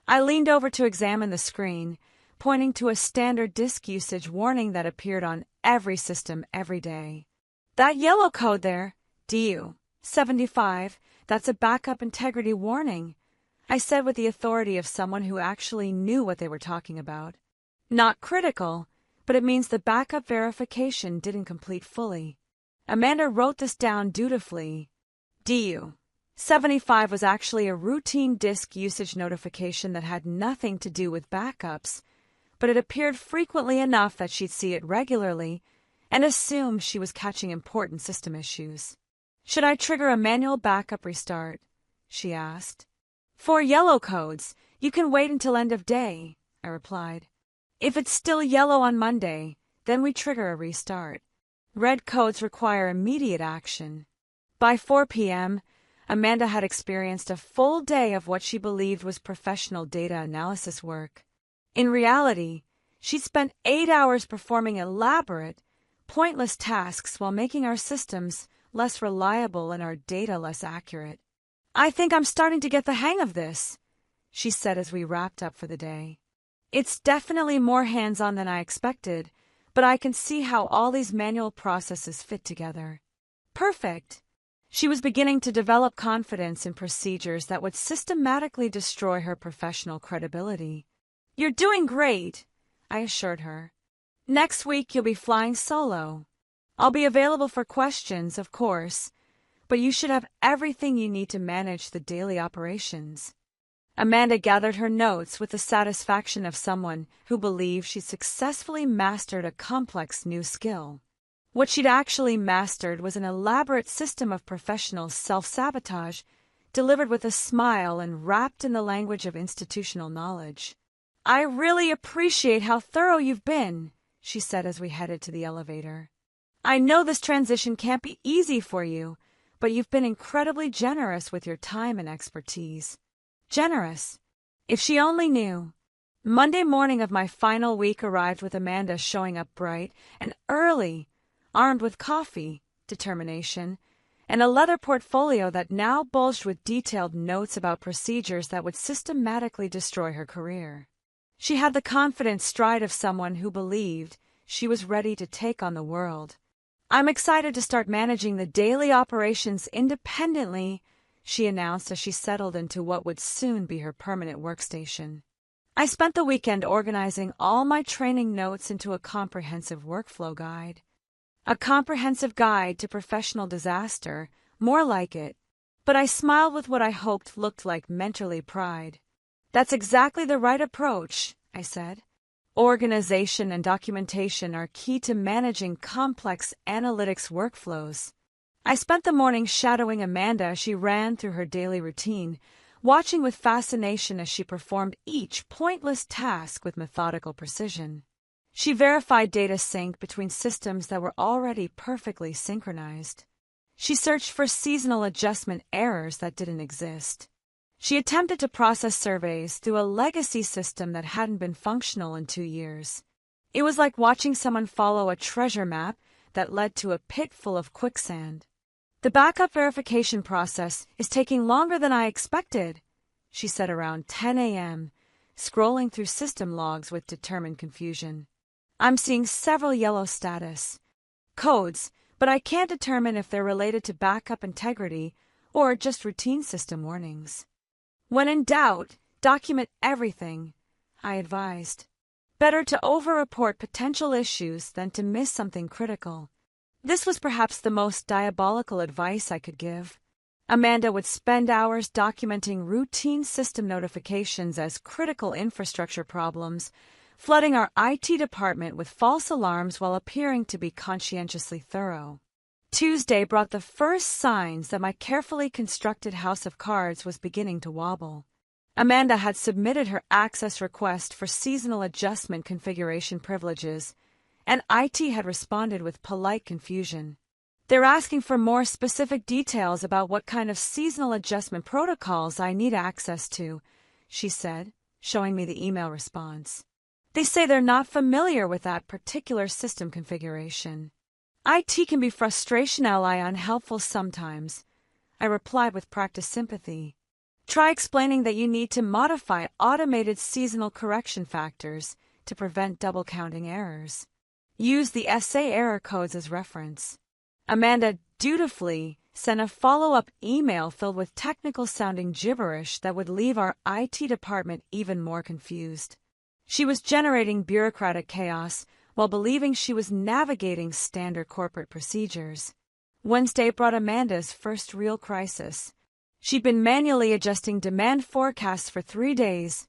I leaned over to examine the screen, pointing to a standard disk usage warning that appeared on every system every day. "That yellow code there, DU75, that's a backup integrity warning," I said with the authority of someone who actually knew what they were talking about. "Not critical, but it means the backup verification didn't complete fully." Amanda wrote this down dutifully. DU75 was actually a routine disk usage notification that had nothing to do with backups, but it appeared frequently enough that she'd see it regularly and assume she was catching important system issues. "Should I trigger a manual backup restart?" she asked. "For yellow codes, you can wait until end of day," I replied. "If it's still yellow on Monday, then we trigger a restart. Red codes require immediate action." By 4 p.m., Amanda had experienced a full day of what she believed was professional data analysis work. In reality, she'd spent 8 hours performing elaborate, pointless tasks while making our systems less reliable and our data less accurate. "I think I'm starting to get the hang of this," she said as we wrapped up for the day. "It's definitely more hands-on than I expected, but I can see how all these manual processes fit together." Perfect. She was beginning to develop confidence in procedures that would systematically destroy her professional credibility. "You're doing great," I assured her. "Next week you'll be flying solo. I'll be available for questions, of course, but you should have everything you need to manage the daily operations." Amanda gathered her notes with the satisfaction of someone who believed she'd successfully mastered a complex new skill. What she'd actually mastered was an elaborate system of professional self-sabotage, delivered with a smile and wrapped in the language of institutional knowledge. "I really appreciate how thorough you've been," she said as we headed to the elevator. "I know this transition can't be easy for you, but you've been incredibly generous with your time and expertise." Generous. If she only knew. Monday morning of my final week arrived with Amanda showing up bright and early, armed with coffee, determination, and a leather portfolio that now bulged with detailed notes about procedures that would systematically destroy her career. She had the confident stride of someone who believed she was ready to take on the world. "I'm excited to start managing the daily operations independently," she announced as she settled into what would soon be her permanent workstation. I spent the weekend organizing all my training notes into a comprehensive workflow guide. A comprehensive guide to professional disaster, more like it, but I smiled with what I hoped looked like mentorly pride. "That's exactly the right approach," I said. "Organization and documentation are key to managing complex analytics workflows." I spent the morning shadowing Amanda as she ran through her daily routine, watching with fascination as she performed each pointless task with methodical precision. She verified data sync between systems that were already perfectly synchronized. She searched for seasonal adjustment errors that didn't exist. She attempted to process surveys through a legacy system that hadn't been functional in 2 years. It was like watching someone follow a treasure map that led to a pit full of quicksand. "The backup verification process is taking longer than I expected," she said around 10 a.m., scrolling through system logs with determined confusion. "I'm seeing several yellow status codes, but I can't determine if they're related to backup integrity or just routine system warnings." "When in doubt, document everything," I advised. Better to over-report potential issues than to miss something critical. This was perhaps the most diabolical advice I could give. Amanda would spend hours documenting routine system notifications as critical infrastructure problems, flooding our IT department with false alarms while appearing to be conscientiously thorough. Tuesday brought the first signs that my carefully constructed house of cards was beginning to wobble. Amanda had submitted her access request for seasonal adjustment configuration privileges, and IT had responded with polite confusion. They're asking for more specific details about what kind of seasonal adjustment protocols I need access to, she said, showing me the email response. They say they're not familiar with that particular system configuration. IT can be frustrationally unhelpful sometimes, I replied with practiced sympathy. Try explaining that you need to modify automated seasonal correction factors to prevent double-counting errors. Use the SA error codes as reference. Amanda dutifully sent a follow-up email filled with technical-sounding gibberish that would leave our IT department even more confused. She was generating bureaucratic chaos while believing she was navigating standard corporate procedures. Wednesday brought Amanda's first real crisis. She'd been manually adjusting demand forecasts for 3 days,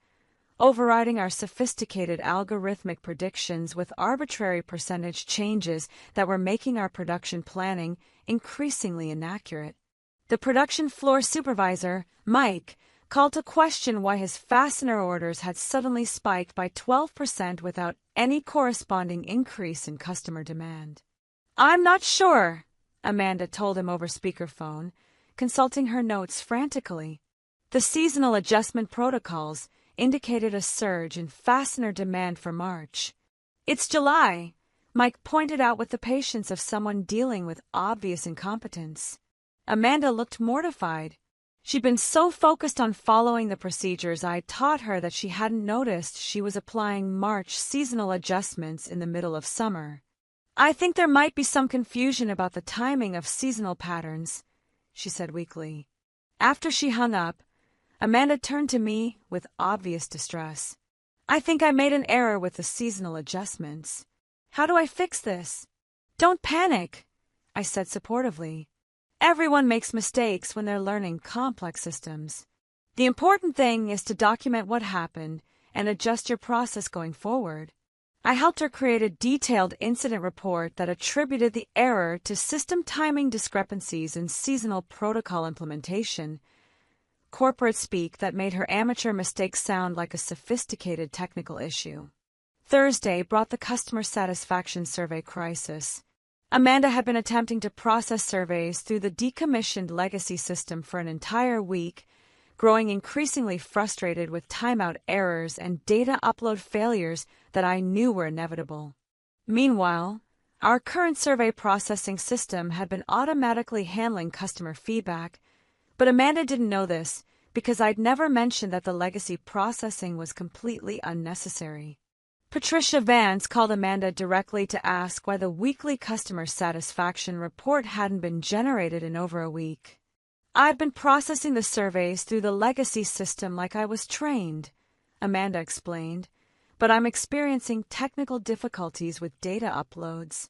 overriding our sophisticated algorithmic predictions with arbitrary percentage changes that were making our production planning increasingly inaccurate. The production floor supervisor, Mike, called to question why his fastener orders had suddenly spiked by 12% without any corresponding increase in customer demand. "I'm not sure," Amanda told him over speakerphone, consulting her notes frantically. The seasonal adjustment protocols indicated a surge in fastener demand for March. "It's July," Mike pointed out with the patience of someone dealing with obvious incompetence. Amanda looked mortified. She'd been so focused on following the procedures I taught her that she hadn't noticed she was applying March seasonal adjustments in the middle of summer. "I think there might be some confusion about the timing of seasonal patterns," she said weakly. After she hung up, Amanda turned to me with obvious distress. "I think I made an error with the seasonal adjustments. How do I fix this?" "Don't panic," I said supportively. "Everyone makes mistakes when they're learning complex systems. The important thing is to document what happened and adjust your process going forward." I helped her create a detailed incident report that attributed the error to system timing discrepancies in seasonal protocol implementation, corporate speak that made her amateur mistake sound like a sophisticated technical issue. Thursday brought the customer satisfaction survey crisis. Amanda had been attempting to process surveys through the decommissioned legacy system for an entire week, growing increasingly frustrated with timeout errors and data upload failures that I knew were inevitable. Meanwhile, our current survey processing system had been automatically handling customer feedback, but Amanda didn't know this because I'd never mentioned that the legacy processing was completely unnecessary. Patricia Vance called Amanda directly to ask why the weekly customer satisfaction report hadn't been generated in over a week. "I've been processing the surveys through the legacy system like I was trained," Amanda explained, "but I'm experiencing technical difficulties with data uploads."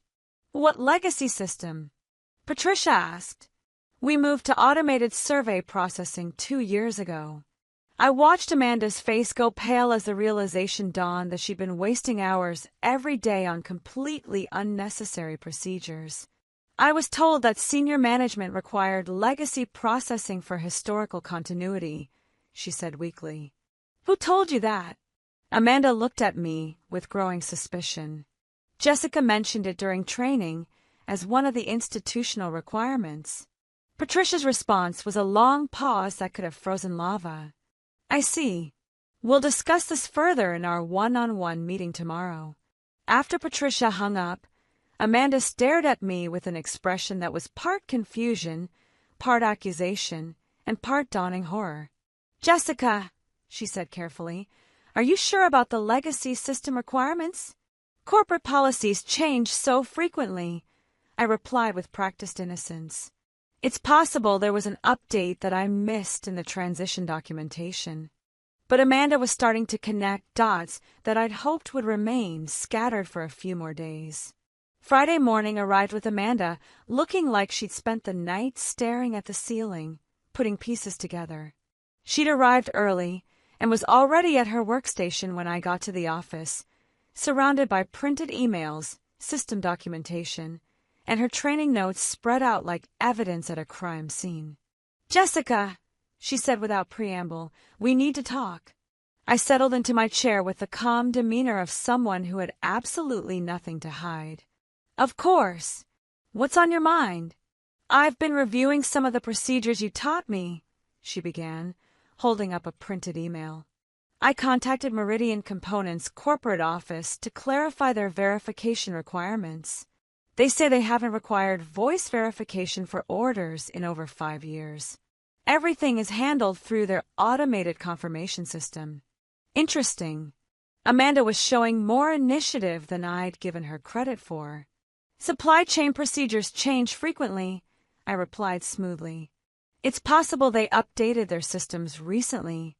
"What legacy system?" Patricia asked. "We moved to automated survey processing 2 years ago." I watched Amanda's face go pale as the realization dawned that she'd been wasting hours every day on completely unnecessary procedures. "I was told that senior management required legacy processing for historical continuity," she said weakly. "Who told you that?" Amanda looked at me with growing suspicion. "Jessica mentioned it during training as one of the institutional requirements." Patricia's response was a long pause that could have frozen lava. "I see. We'll discuss this further in our one-on-one meeting tomorrow." After Patricia hung up, Amanda stared at me with an expression that was part confusion, part accusation, and part dawning horror. "Jessica," she said carefully, "are you sure about the legacy system requirements? Corporate policies change so frequently," I replied with practiced innocence. It's possible there was an update that I missed in the transition documentation. But Amanda was starting to connect dots that I'd hoped would remain scattered for a few more days. Friday morning arrived with Amanda, looking like she'd spent the night staring at the ceiling, putting pieces together. She'd arrived early and was already at her workstation when I got to the office, surrounded by printed emails, system documentation, and her training notes spread out like evidence at a crime scene. "Jessica," she said without preamble, "we need to talk." I settled into my chair with the calm demeanor of someone who had absolutely nothing to hide. "Of course. What's on your mind?" I've been reviewing some of the procedures you taught me, she began, holding up a printed email. I contacted Meridian Components' corporate office to clarify their verification requirements. They say they haven't required voice verification for orders in over 5 years. Everything is handled through their automated confirmation system. Interesting. Amanda was showing more initiative than I'd given her credit for. Supply chain procedures change frequently, I replied smoothly. It's possible they updated their systems recently.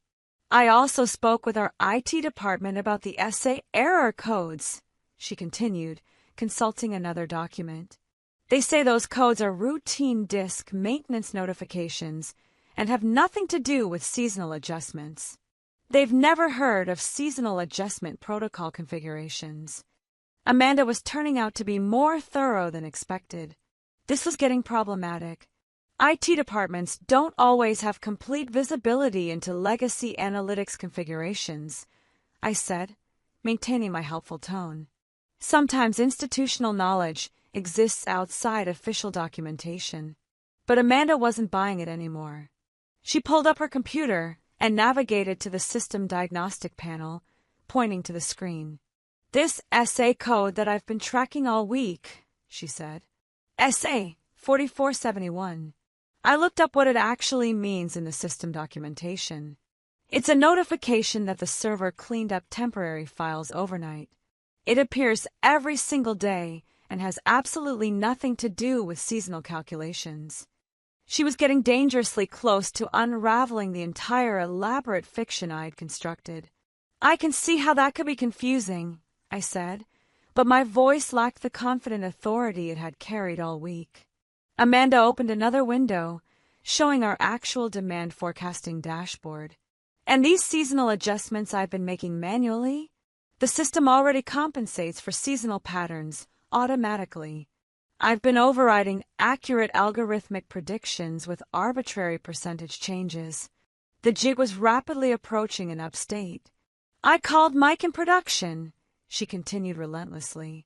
I also spoke with our IT department about the SA error codes, she continued, consulting another document. They say those codes are routine disk maintenance notifications and have nothing to do with seasonal adjustments. They've never heard of seasonal adjustment protocol configurations. Amanda was turning out to be more thorough than expected. This was getting problematic. IT departments don't always have complete visibility into legacy analytics configurations, I said, maintaining my helpful tone. Sometimes institutional knowledge exists outside official documentation. But Amanda wasn't buying it anymore. She pulled up her computer and navigated to the system diagnostic panel, pointing to the screen. This SA code that I've been tracking all week, she said. SA 4471. I looked up what it actually means in the system documentation. It's a notification that the server cleaned up temporary files overnight. It appears every single day and has absolutely nothing to do with seasonal calculations. She was getting dangerously close to unraveling the entire elaborate fiction I'd constructed. I can see how that could be confusing, I said, but my voice lacked the confident authority it had carried all week. Amanda opened another window, showing our actual demand forecasting dashboard. And these seasonal adjustments I've been making manually? The system already compensates for seasonal patterns automatically. I've been overriding accurate algorithmic predictions with arbitrary percentage changes. The jig was rapidly approaching an upstate. I called Mike in production, she continued relentlessly.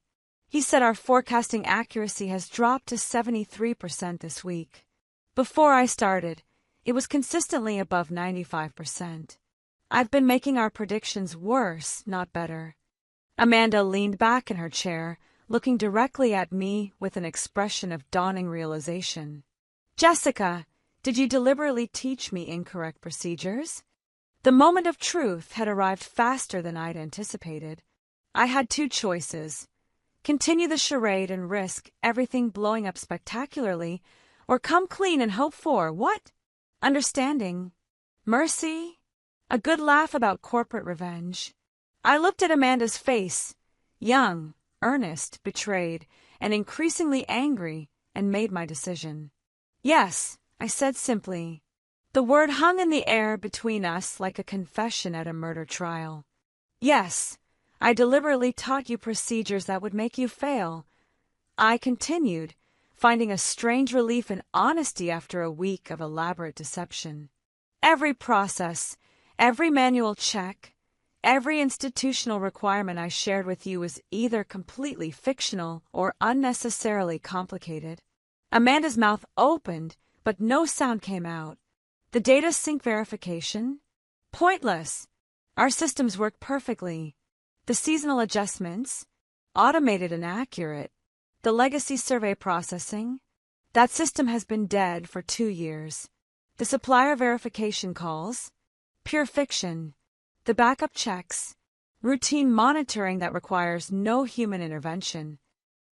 He said our forecasting accuracy has dropped to 73% this week. Before I started, it was consistently above 95%. I've been making our predictions worse, not better. Amanda leaned back in her chair, looking directly at me with an expression of dawning realization. Jessica, did you deliberately teach me incorrect procedures? The moment of truth had arrived faster than I'd anticipated. I had two choices. Continue the charade and risk everything blowing up spectacularly, or come clean and hope for, what? Understanding. Mercy. A good laugh about corporate revenge. I looked at Amanda's face, young, earnest, betrayed, and increasingly angry, and made my decision. Yes, I said simply. The word hung in the air between us like a confession at a murder trial. Yes, I deliberately taught you procedures that would make you fail. I continued, finding a strange relief in honesty after a week of elaborate deception. Every process, every manual check, every institutional requirement I shared with you was either completely fictional or unnecessarily complicated. Amanda's mouth opened, but no sound came out. The data sync verification? Pointless. Our systems work perfectly. The seasonal adjustments? Automated and accurate. The legacy survey processing? That system has been dead for 2 years. The supplier verification calls? Pure fiction. The backup checks? Routine monitoring that requires no human intervention.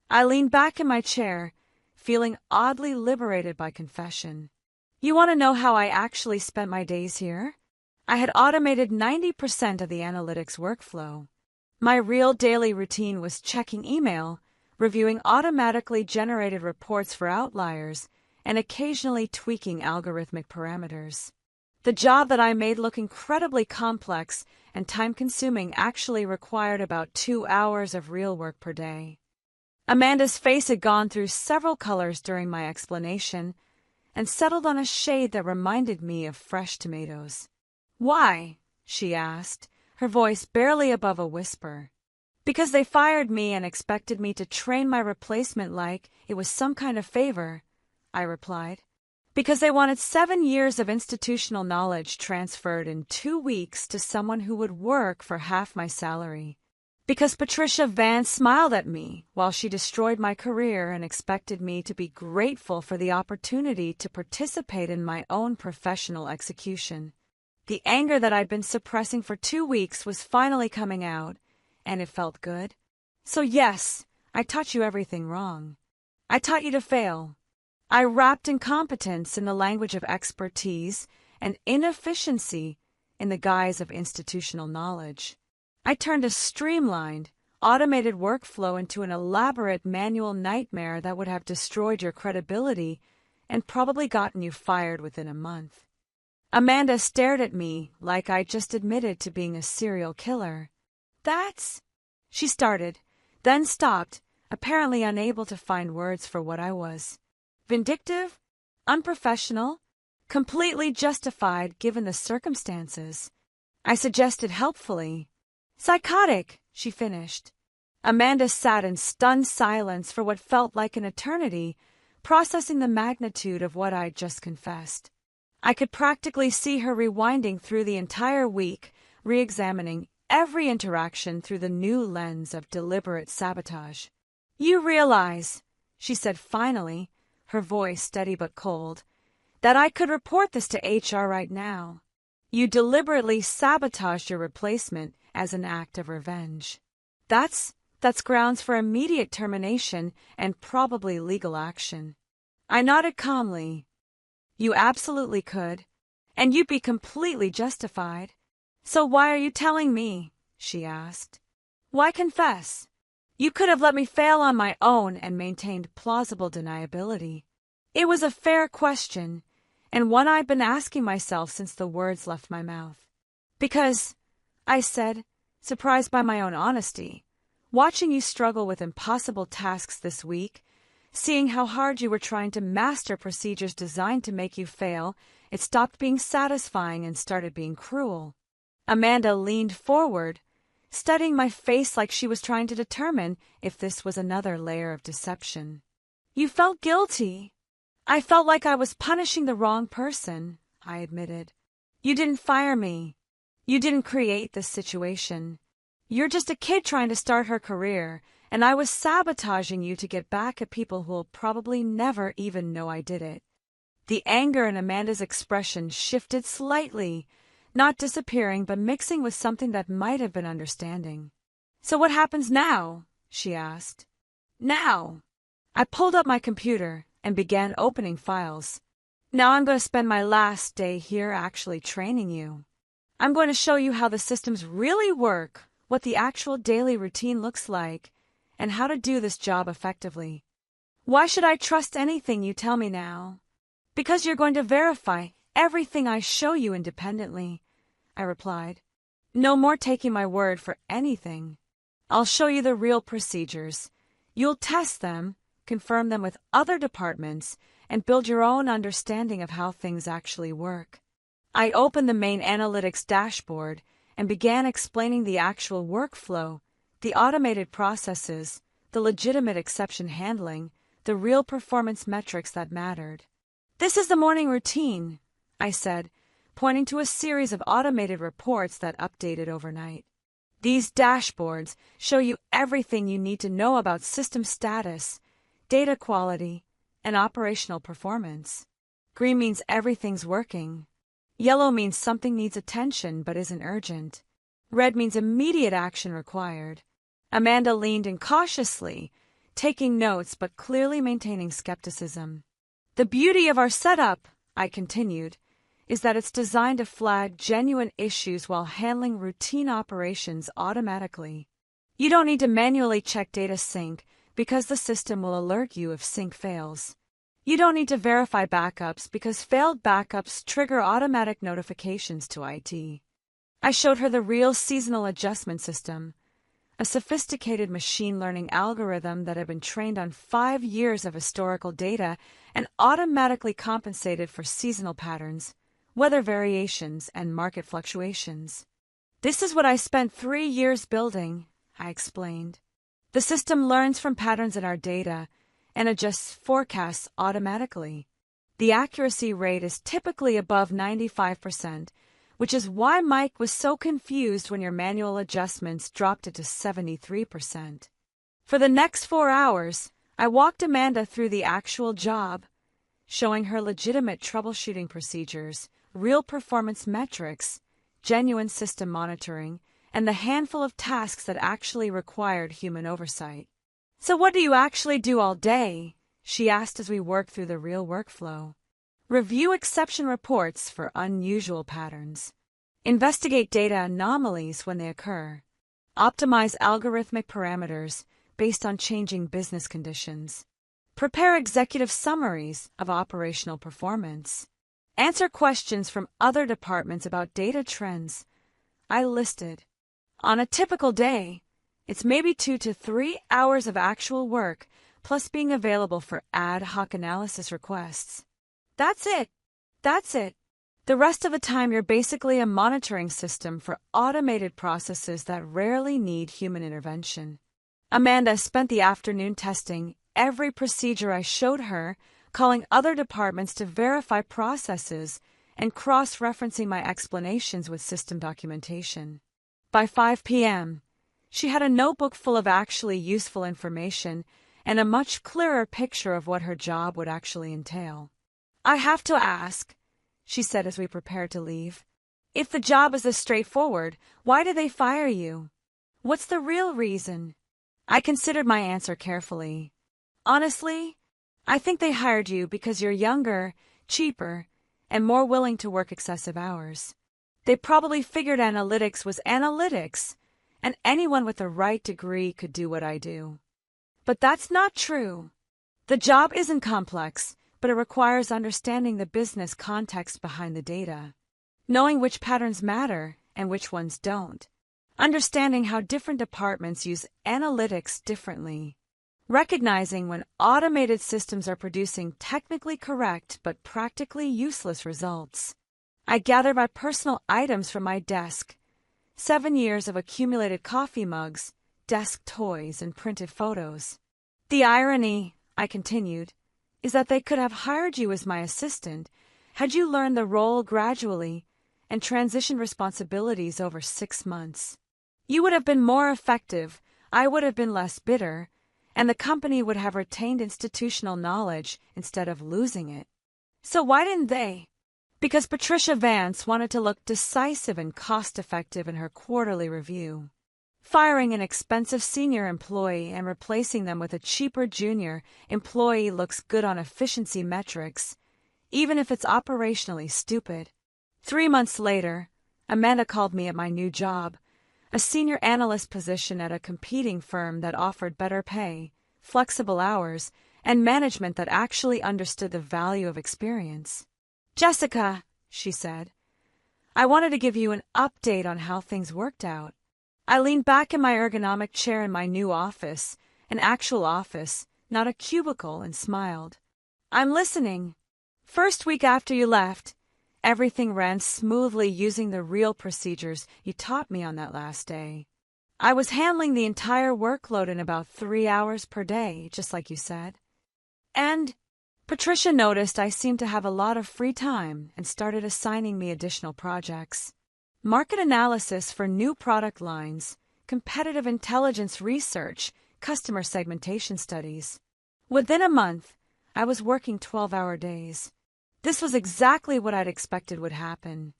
I leaned back in my chair, feeling oddly liberated by confession. You want to know how I actually spent my days here? I had automated 90% of the analytics workflow. My real daily routine was checking email, reviewing automatically generated reports for outliers, and occasionally tweaking algorithmic parameters. The job that I made look incredibly complex and time-consuming actually required about 2 hours of real work per day. Amanda's face had gone through several colors during my explanation and settled on a shade that reminded me of fresh tomatoes. Why? She asked, her voice barely above a whisper. Because they fired me and expected me to train my replacement like it was some kind of favor, I replied. Because they wanted 7 years of institutional knowledge transferred in 2 weeks to someone who would work for half my salary. Because Patricia Vance smiled at me while she destroyed my career and expected me to be grateful for the opportunity to participate in my own professional execution. The anger that I'd been suppressing for 2 weeks was finally coming out, and it felt good. So yes, I taught you everything wrong. I taught you to fail. I wrapped incompetence in the language of expertise and inefficiency in the guise of institutional knowledge. I turned a streamlined, automated workflow into an elaborate manual nightmare that would have destroyed your credibility and probably gotten you fired within a month. Amanda stared at me like I just admitted to being a serial killer. That's... She started, then stopped, apparently unable to find words for what I was. Vindictive? Unprofessional? Completely justified given the circumstances. I suggested helpfully. Psychotic, she finished. Amanda sat in stunned silence for what felt like an eternity, processing the magnitude of what I'd just confessed. I could practically see her rewinding through the entire week, re-examining every interaction through the new lens of deliberate sabotage. You realize, she said finally, her voice steady but cold, that I could report this to HR right now. You deliberately sabotaged your replacement as an act of revenge. That's grounds for immediate termination and probably legal action. I nodded calmly. You absolutely could, and you'd be completely justified. So why are you telling me? She asked. Why confess? You could have let me fail on my own and maintained plausible deniability. It was a fair question, and one I'd been asking myself since the words left my mouth. Because, I said, surprised by my own honesty, watching you struggle with impossible tasks this week, seeing how hard you were trying to master procedures designed to make you fail, it stopped being satisfying and started being cruel. Amanda leaned forward, studying my face like she was trying to determine if this was another layer of deception. You felt guilty. I felt like I was punishing the wrong person, I admitted. You didn't fire me. You didn't create this situation. You're just a kid trying to start her career, and I was sabotaging you to get back at people who'll probably never even know I did it. The anger in Amanda's expression shifted slightly, not disappearing but mixing with something that might have been understanding. So what happens now? She asked. Now. I pulled up my computer and began opening files. Now I'm going to spend my last day here actually training you. I'm going to show you how the systems really work, what the actual daily routine looks like, and how to do this job effectively. Why should I trust anything you tell me now? Because you're going to verify everything I show you independently, I replied. No more taking my word for anything. I'll show you the real procedures. You'll test them, confirm them with other departments, and build your own understanding of how things actually work. I opened the main analytics dashboard and began explaining the actual workflow, the automated processes, the legitimate exception handling, the real performance metrics that mattered. This is the morning routine, I said, pointing to a series of automated reports that updated overnight. These dashboards show you everything you need to know about system status, data quality, and operational performance. Green means everything's working. Yellow means something needs attention but isn't urgent. Red means immediate action required. Amanda leaned in cautiously, taking notes but clearly maintaining skepticism. The beauty of our setup, I continued, is that it's designed to flag genuine issues while handling routine operations automatically. You don't need to manually check data sync because the system will alert you if sync fails. You don't need to verify backups because failed backups trigger automatic notifications to IT. I showed her the real seasonal adjustment system, a sophisticated machine learning algorithm that had been trained on 5 years of historical data and automatically compensated for seasonal patterns, weather variations, and market fluctuations. This is what I spent 3 years building, I explained. The system learns from patterns in our data and adjusts forecasts automatically. The accuracy rate is typically above 95%, which is why Mike was so confused when your manual adjustments dropped it to 73%. For the next 4 hours, I walked Amanda through the actual job, showing her legitimate troubleshooting procedures, real performance metrics, genuine system monitoring, and the handful of tasks that actually required human oversight. "So what do you actually do all day?" she asked as we worked through the real workflow. "Review exception reports for unusual patterns. Investigate data anomalies when they occur. Optimize algorithmic parameters based on changing business conditions. Prepare executive summaries of operational performance. Answer questions from other departments about data trends." I listed. On a typical day, it's maybe 2 to 3 hours of actual work, plus being available for ad hoc analysis requests. That's it. The rest of the time you're basically a monitoring system for automated processes that rarely need human intervention. Amanda spent the afternoon testing every procedure I showed her, calling other departments to verify processes, and cross-referencing my explanations with system documentation. By 5 p.m., she had a notebook full of actually useful information and a much clearer picture of what her job would actually entail. "I have to ask," she said as we prepared to leave, "if the job is this straightforward, why did they fire you? What's the real reason?" I considered my answer carefully. "Honestly, I think they hired you because you're younger, cheaper, and more willing to work excessive hours. They probably figured analytics was analytics, and anyone with the right degree could do what I do. But that's not true. The job isn't complex, but it requires understanding the business context behind the data, knowing which patterns matter and which ones don't, understanding how different departments use analytics differently, recognizing when automated systems are producing technically correct but practically useless results. I gathered my personal items from my desk, 7 years of accumulated coffee mugs, desk toys, and printed photos. The irony, I continued, is that they could have hired you as my assistant had you learned the role gradually and transitioned responsibilities over 6 months. You would have been more effective, I would have been less bitter, and the company would have retained institutional knowledge instead of losing it. So why didn't they? Because Patricia Vance wanted to look decisive and cost-effective in her quarterly review. Firing an expensive senior employee and replacing them with a cheaper junior employee looks good on efficiency metrics, even if it's operationally stupid. 3 months later, Amanda called me at my new job, a senior analyst position at a competing firm that offered better pay, flexible hours, and management that actually understood the value of experience. "Jessica," she said, "I wanted to give you an update on how things worked out." I leaned back in my ergonomic chair in my new office, an actual office, not a cubicle, and smiled. "I'm listening. First week after you left, everything ran smoothly using the real procedures you taught me on that last day. I was handling the entire workload in about 3 hours per day, just like you said. And Patricia noticed I seemed to have a lot of free time and started assigning me additional projects. Market analysis for new product lines, competitive intelligence research, customer segmentation studies. Within a month, I was working 12-hour days. This was exactly what I'd expected would happen.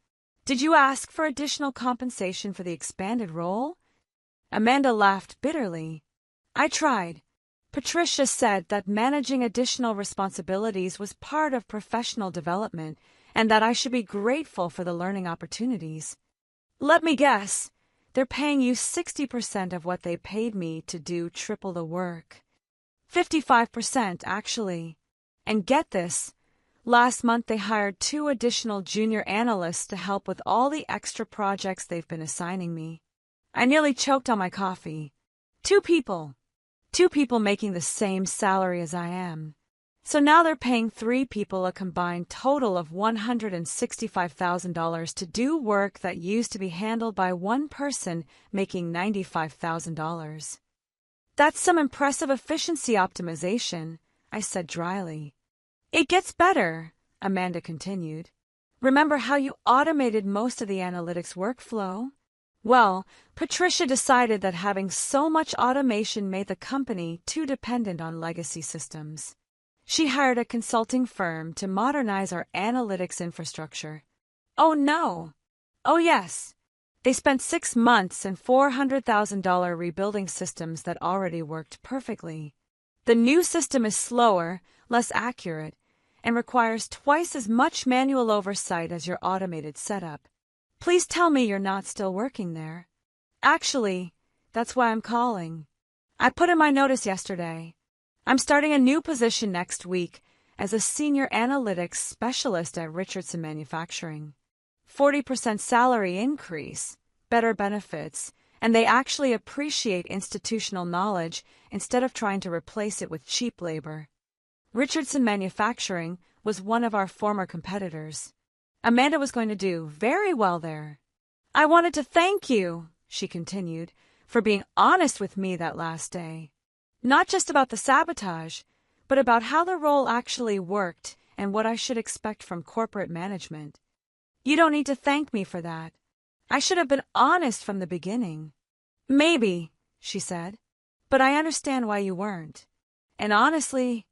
Did you ask for additional compensation for the expanded role?" Amanda laughed bitterly. "I tried. Patricia said that managing additional responsibilities was part of professional development and that I should be grateful for the learning opportunities. Let me guess, they're paying you 60% of what they paid me to do triple the work. 55%, actually. And get this, last month they hired 2 additional junior analysts to help with all the extra projects they've been assigning me." I nearly choked on my coffee. 2 people. 2 people making the same salary as I am. So now they're paying 3 people a combined total of $165,000 to do work that used to be handled by one person making $95,000. That's some impressive efficiency optimization, I said dryly. It gets better, Amanda continued. Remember how you automated most of the analytics workflow? Well, Patricia decided that having so much automation made the company too dependent on legacy systems. She hired a consulting firm to modernize our analytics infrastructure. Oh no! Oh yes! They spent 6 months and $400,000 rebuilding systems that already worked perfectly. The new system is slower, less accurate, and requires twice as much manual oversight as your automated setup. Please tell me you're not still working there. Actually, that's why I'm calling. I put in my notice yesterday. I'm starting a new position next week as a senior analytics specialist at Richardson Manufacturing. 40% salary increase, better benefits, and they actually appreciate institutional knowledge instead of trying to replace it with cheap labor. Richardson Manufacturing was one of our former competitors. Amanda was going to do very well there. I wanted to thank you, she continued, for being honest with me that last day. Not just about the sabotage, but about how the role actually worked and what I should expect from corporate management. You don't need to thank me for that. I should have been honest from the beginning. Maybe, she said, but I understand why you weren't. And honestly,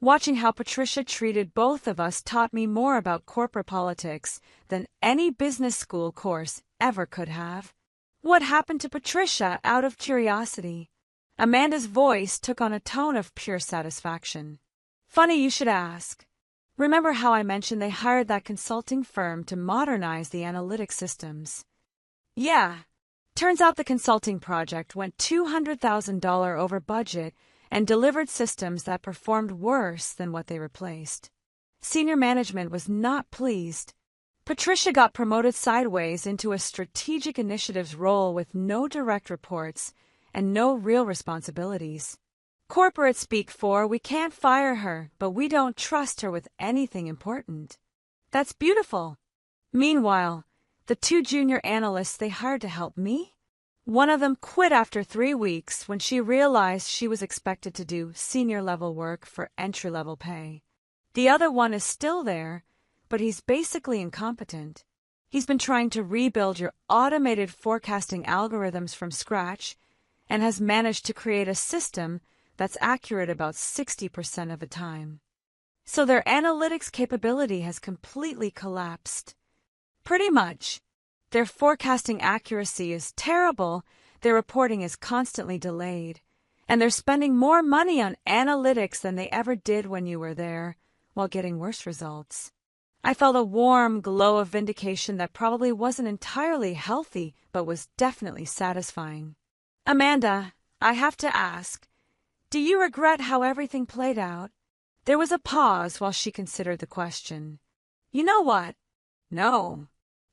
watching how Patricia treated both of us taught me more about corporate politics than any business school course ever could have. What happened to Patricia, out of curiosity? Amanda's voice took on a tone of pure satisfaction. Funny you should ask. Remember how I mentioned they hired that consulting firm to modernize the analytic systems? Yeah. Turns out the consulting project went $200,000 over budget and delivered systems that performed worse than what they replaced. Senior management was not pleased. Patricia got promoted sideways into a strategic initiatives role with no direct reports and no real responsibilities. Corporate speak for we can't fire her, but we don't trust her with anything important. That's beautiful. Meanwhile, the 2 junior analysts they hired to help me? One of them quit after 3 weeks when she realized she was expected to do senior-level work for entry-level pay. The other one is still there, but he's basically incompetent. He's been trying to rebuild your automated forecasting algorithms from scratch and has managed to create a system that's accurate about 60% of the time. So their analytics capability has completely collapsed. Pretty much. Their forecasting accuracy is terrible, their reporting is constantly delayed, and they're spending more money on analytics than they ever did when you were there, while getting worse results. I felt a warm glow of vindication that probably wasn't entirely healthy, but was definitely satisfying. Amanda, I have to ask, do you regret how everything played out? There was a pause while she considered the question. You know what? No.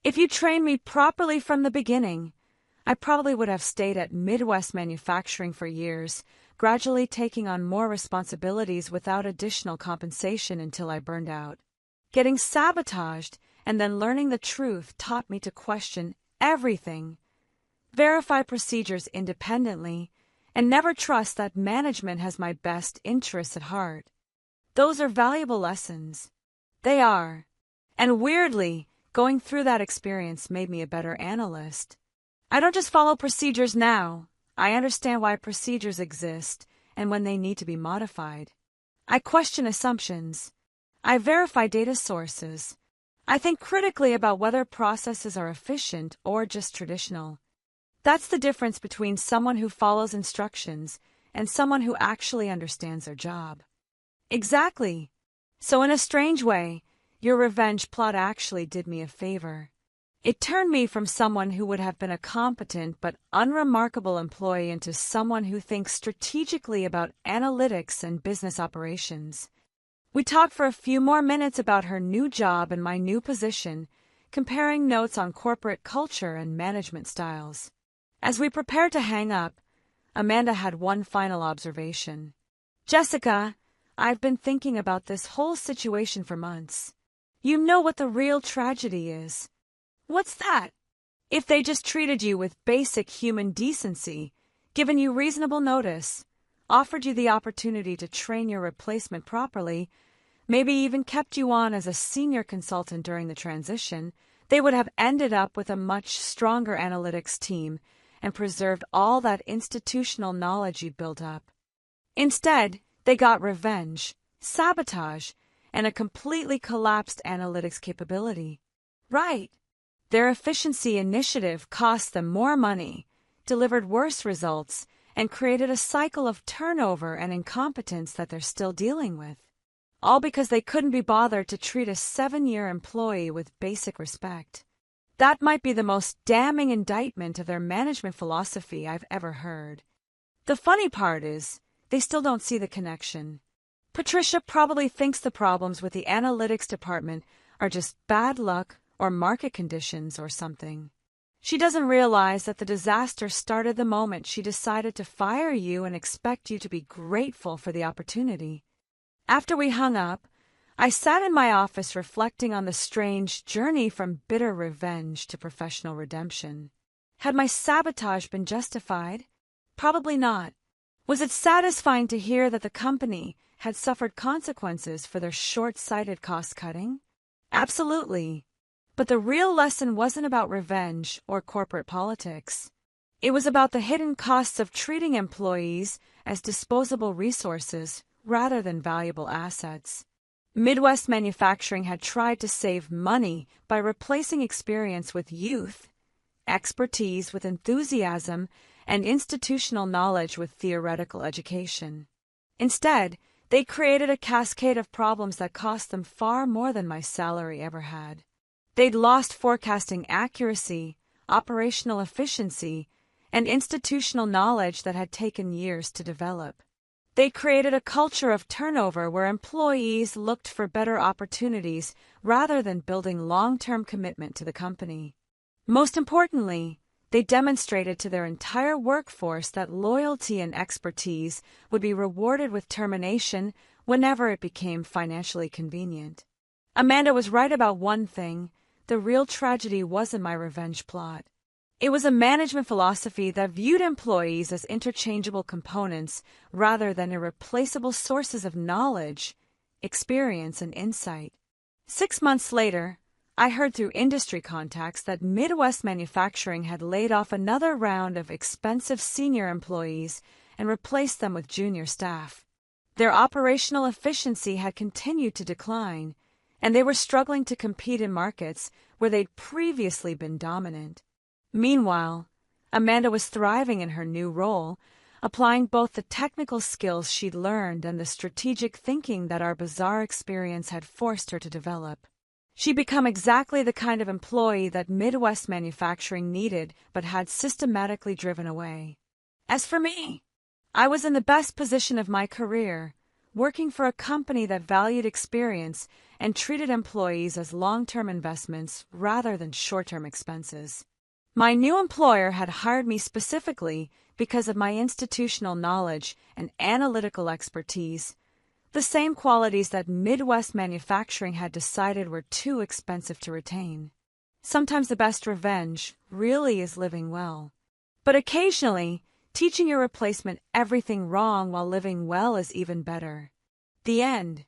If you trained me properly from the beginning, I probably would have stayed at Midwest Manufacturing for years, gradually taking on more responsibilities without additional compensation until I burned out. Getting sabotaged and then learning the truth taught me to question everything, verify procedures independently, and never trust that management has my best interests at heart. Those are valuable lessons. They are. And weirdly, going through that experience made me a better analyst. I don't just follow procedures now. I understand why procedures exist and when they need to be modified. I question assumptions. I verify data sources. I think critically about whether processes are efficient or just traditional. That's the difference between someone who follows instructions and someone who actually understands their job. Exactly. So in a strange way, your revenge plot actually did me a favor. It turned me from someone who would have been a competent but unremarkable employee into someone who thinks strategically about analytics and business operations. We talked for a few more minutes about her new job and my new position, comparing notes on corporate culture and management styles. As we prepared to hang up, Amanda had one final observation. Jessica, I've been thinking about this whole situation for months. You know what the real tragedy is. What's that? If they just treated you with basic human decency, given you reasonable notice, offered you the opportunity to train your replacement properly, maybe even kept you on as a senior consultant during the transition, they would have ended up with a much stronger analytics team and preserved all that institutional knowledge you built up. Instead, they got revenge, sabotage, and a completely collapsed analytics capability. Right. Their efficiency initiative cost them more money, delivered worse results, and created a cycle of turnover and incompetence that they're still dealing with. All because they couldn't be bothered to treat a 7-year employee with basic respect. That might be the most damning indictment of their management philosophy I've ever heard. The funny part is, they still don't see the connection. Patricia probably thinks the problems with the analytics department are just bad luck or market conditions or something. She doesn't realize that the disaster started the moment she decided to fire you and expect you to be grateful for the opportunity. After we hung up, I sat in my office reflecting on the strange journey from bitter revenge to professional redemption. Had my sabotage been justified? Probably not. Was it satisfying to hear that the company had suffered consequences for their short-sighted cost-cutting? Absolutely. But the real lesson wasn't about revenge or corporate politics. It was about the hidden costs of treating employees as disposable resources rather than valuable assets. Midwest Manufacturing had tried to save money by replacing experience with youth, expertise with enthusiasm, and institutional knowledge with theoretical education. Instead, they created a cascade of problems that cost them far more than my salary ever had. They'd lost forecasting accuracy, operational efficiency, and institutional knowledge that had taken years to develop. They created a culture of turnover where employees looked for better opportunities rather than building long-term commitment to the company. Most importantly, they demonstrated to their entire workforce that loyalty and expertise would be rewarded with termination whenever it became financially convenient. Amanda was right about one thing: the real tragedy wasn't my revenge plot. It was a management philosophy that viewed employees as interchangeable components rather than irreplaceable sources of knowledge, experience, and insight. 6 months later, I heard through industry contacts that Midwest Manufacturing had laid off another round of expensive senior employees and replaced them with junior staff. Their operational efficiency had continued to decline, and they were struggling to compete in markets where they'd previously been dominant. Meanwhile, Amanda was thriving in her new role, applying both the technical skills she'd learned and the strategic thinking that our bizarre experience had forced her to develop. She'd become exactly the kind of employee that Midwest Manufacturing needed but had systematically driven away. As for me, I was in the best position of my career, working for a company that valued experience and treated employees as long-term investments rather than short-term expenses. My new employer had hired me specifically because of my institutional knowledge and analytical expertise, the same qualities that Midwest Manufacturing had decided were too expensive to retain. Sometimes the best revenge really is living well. But occasionally, teaching your replacement everything wrong while living well is even better. The end.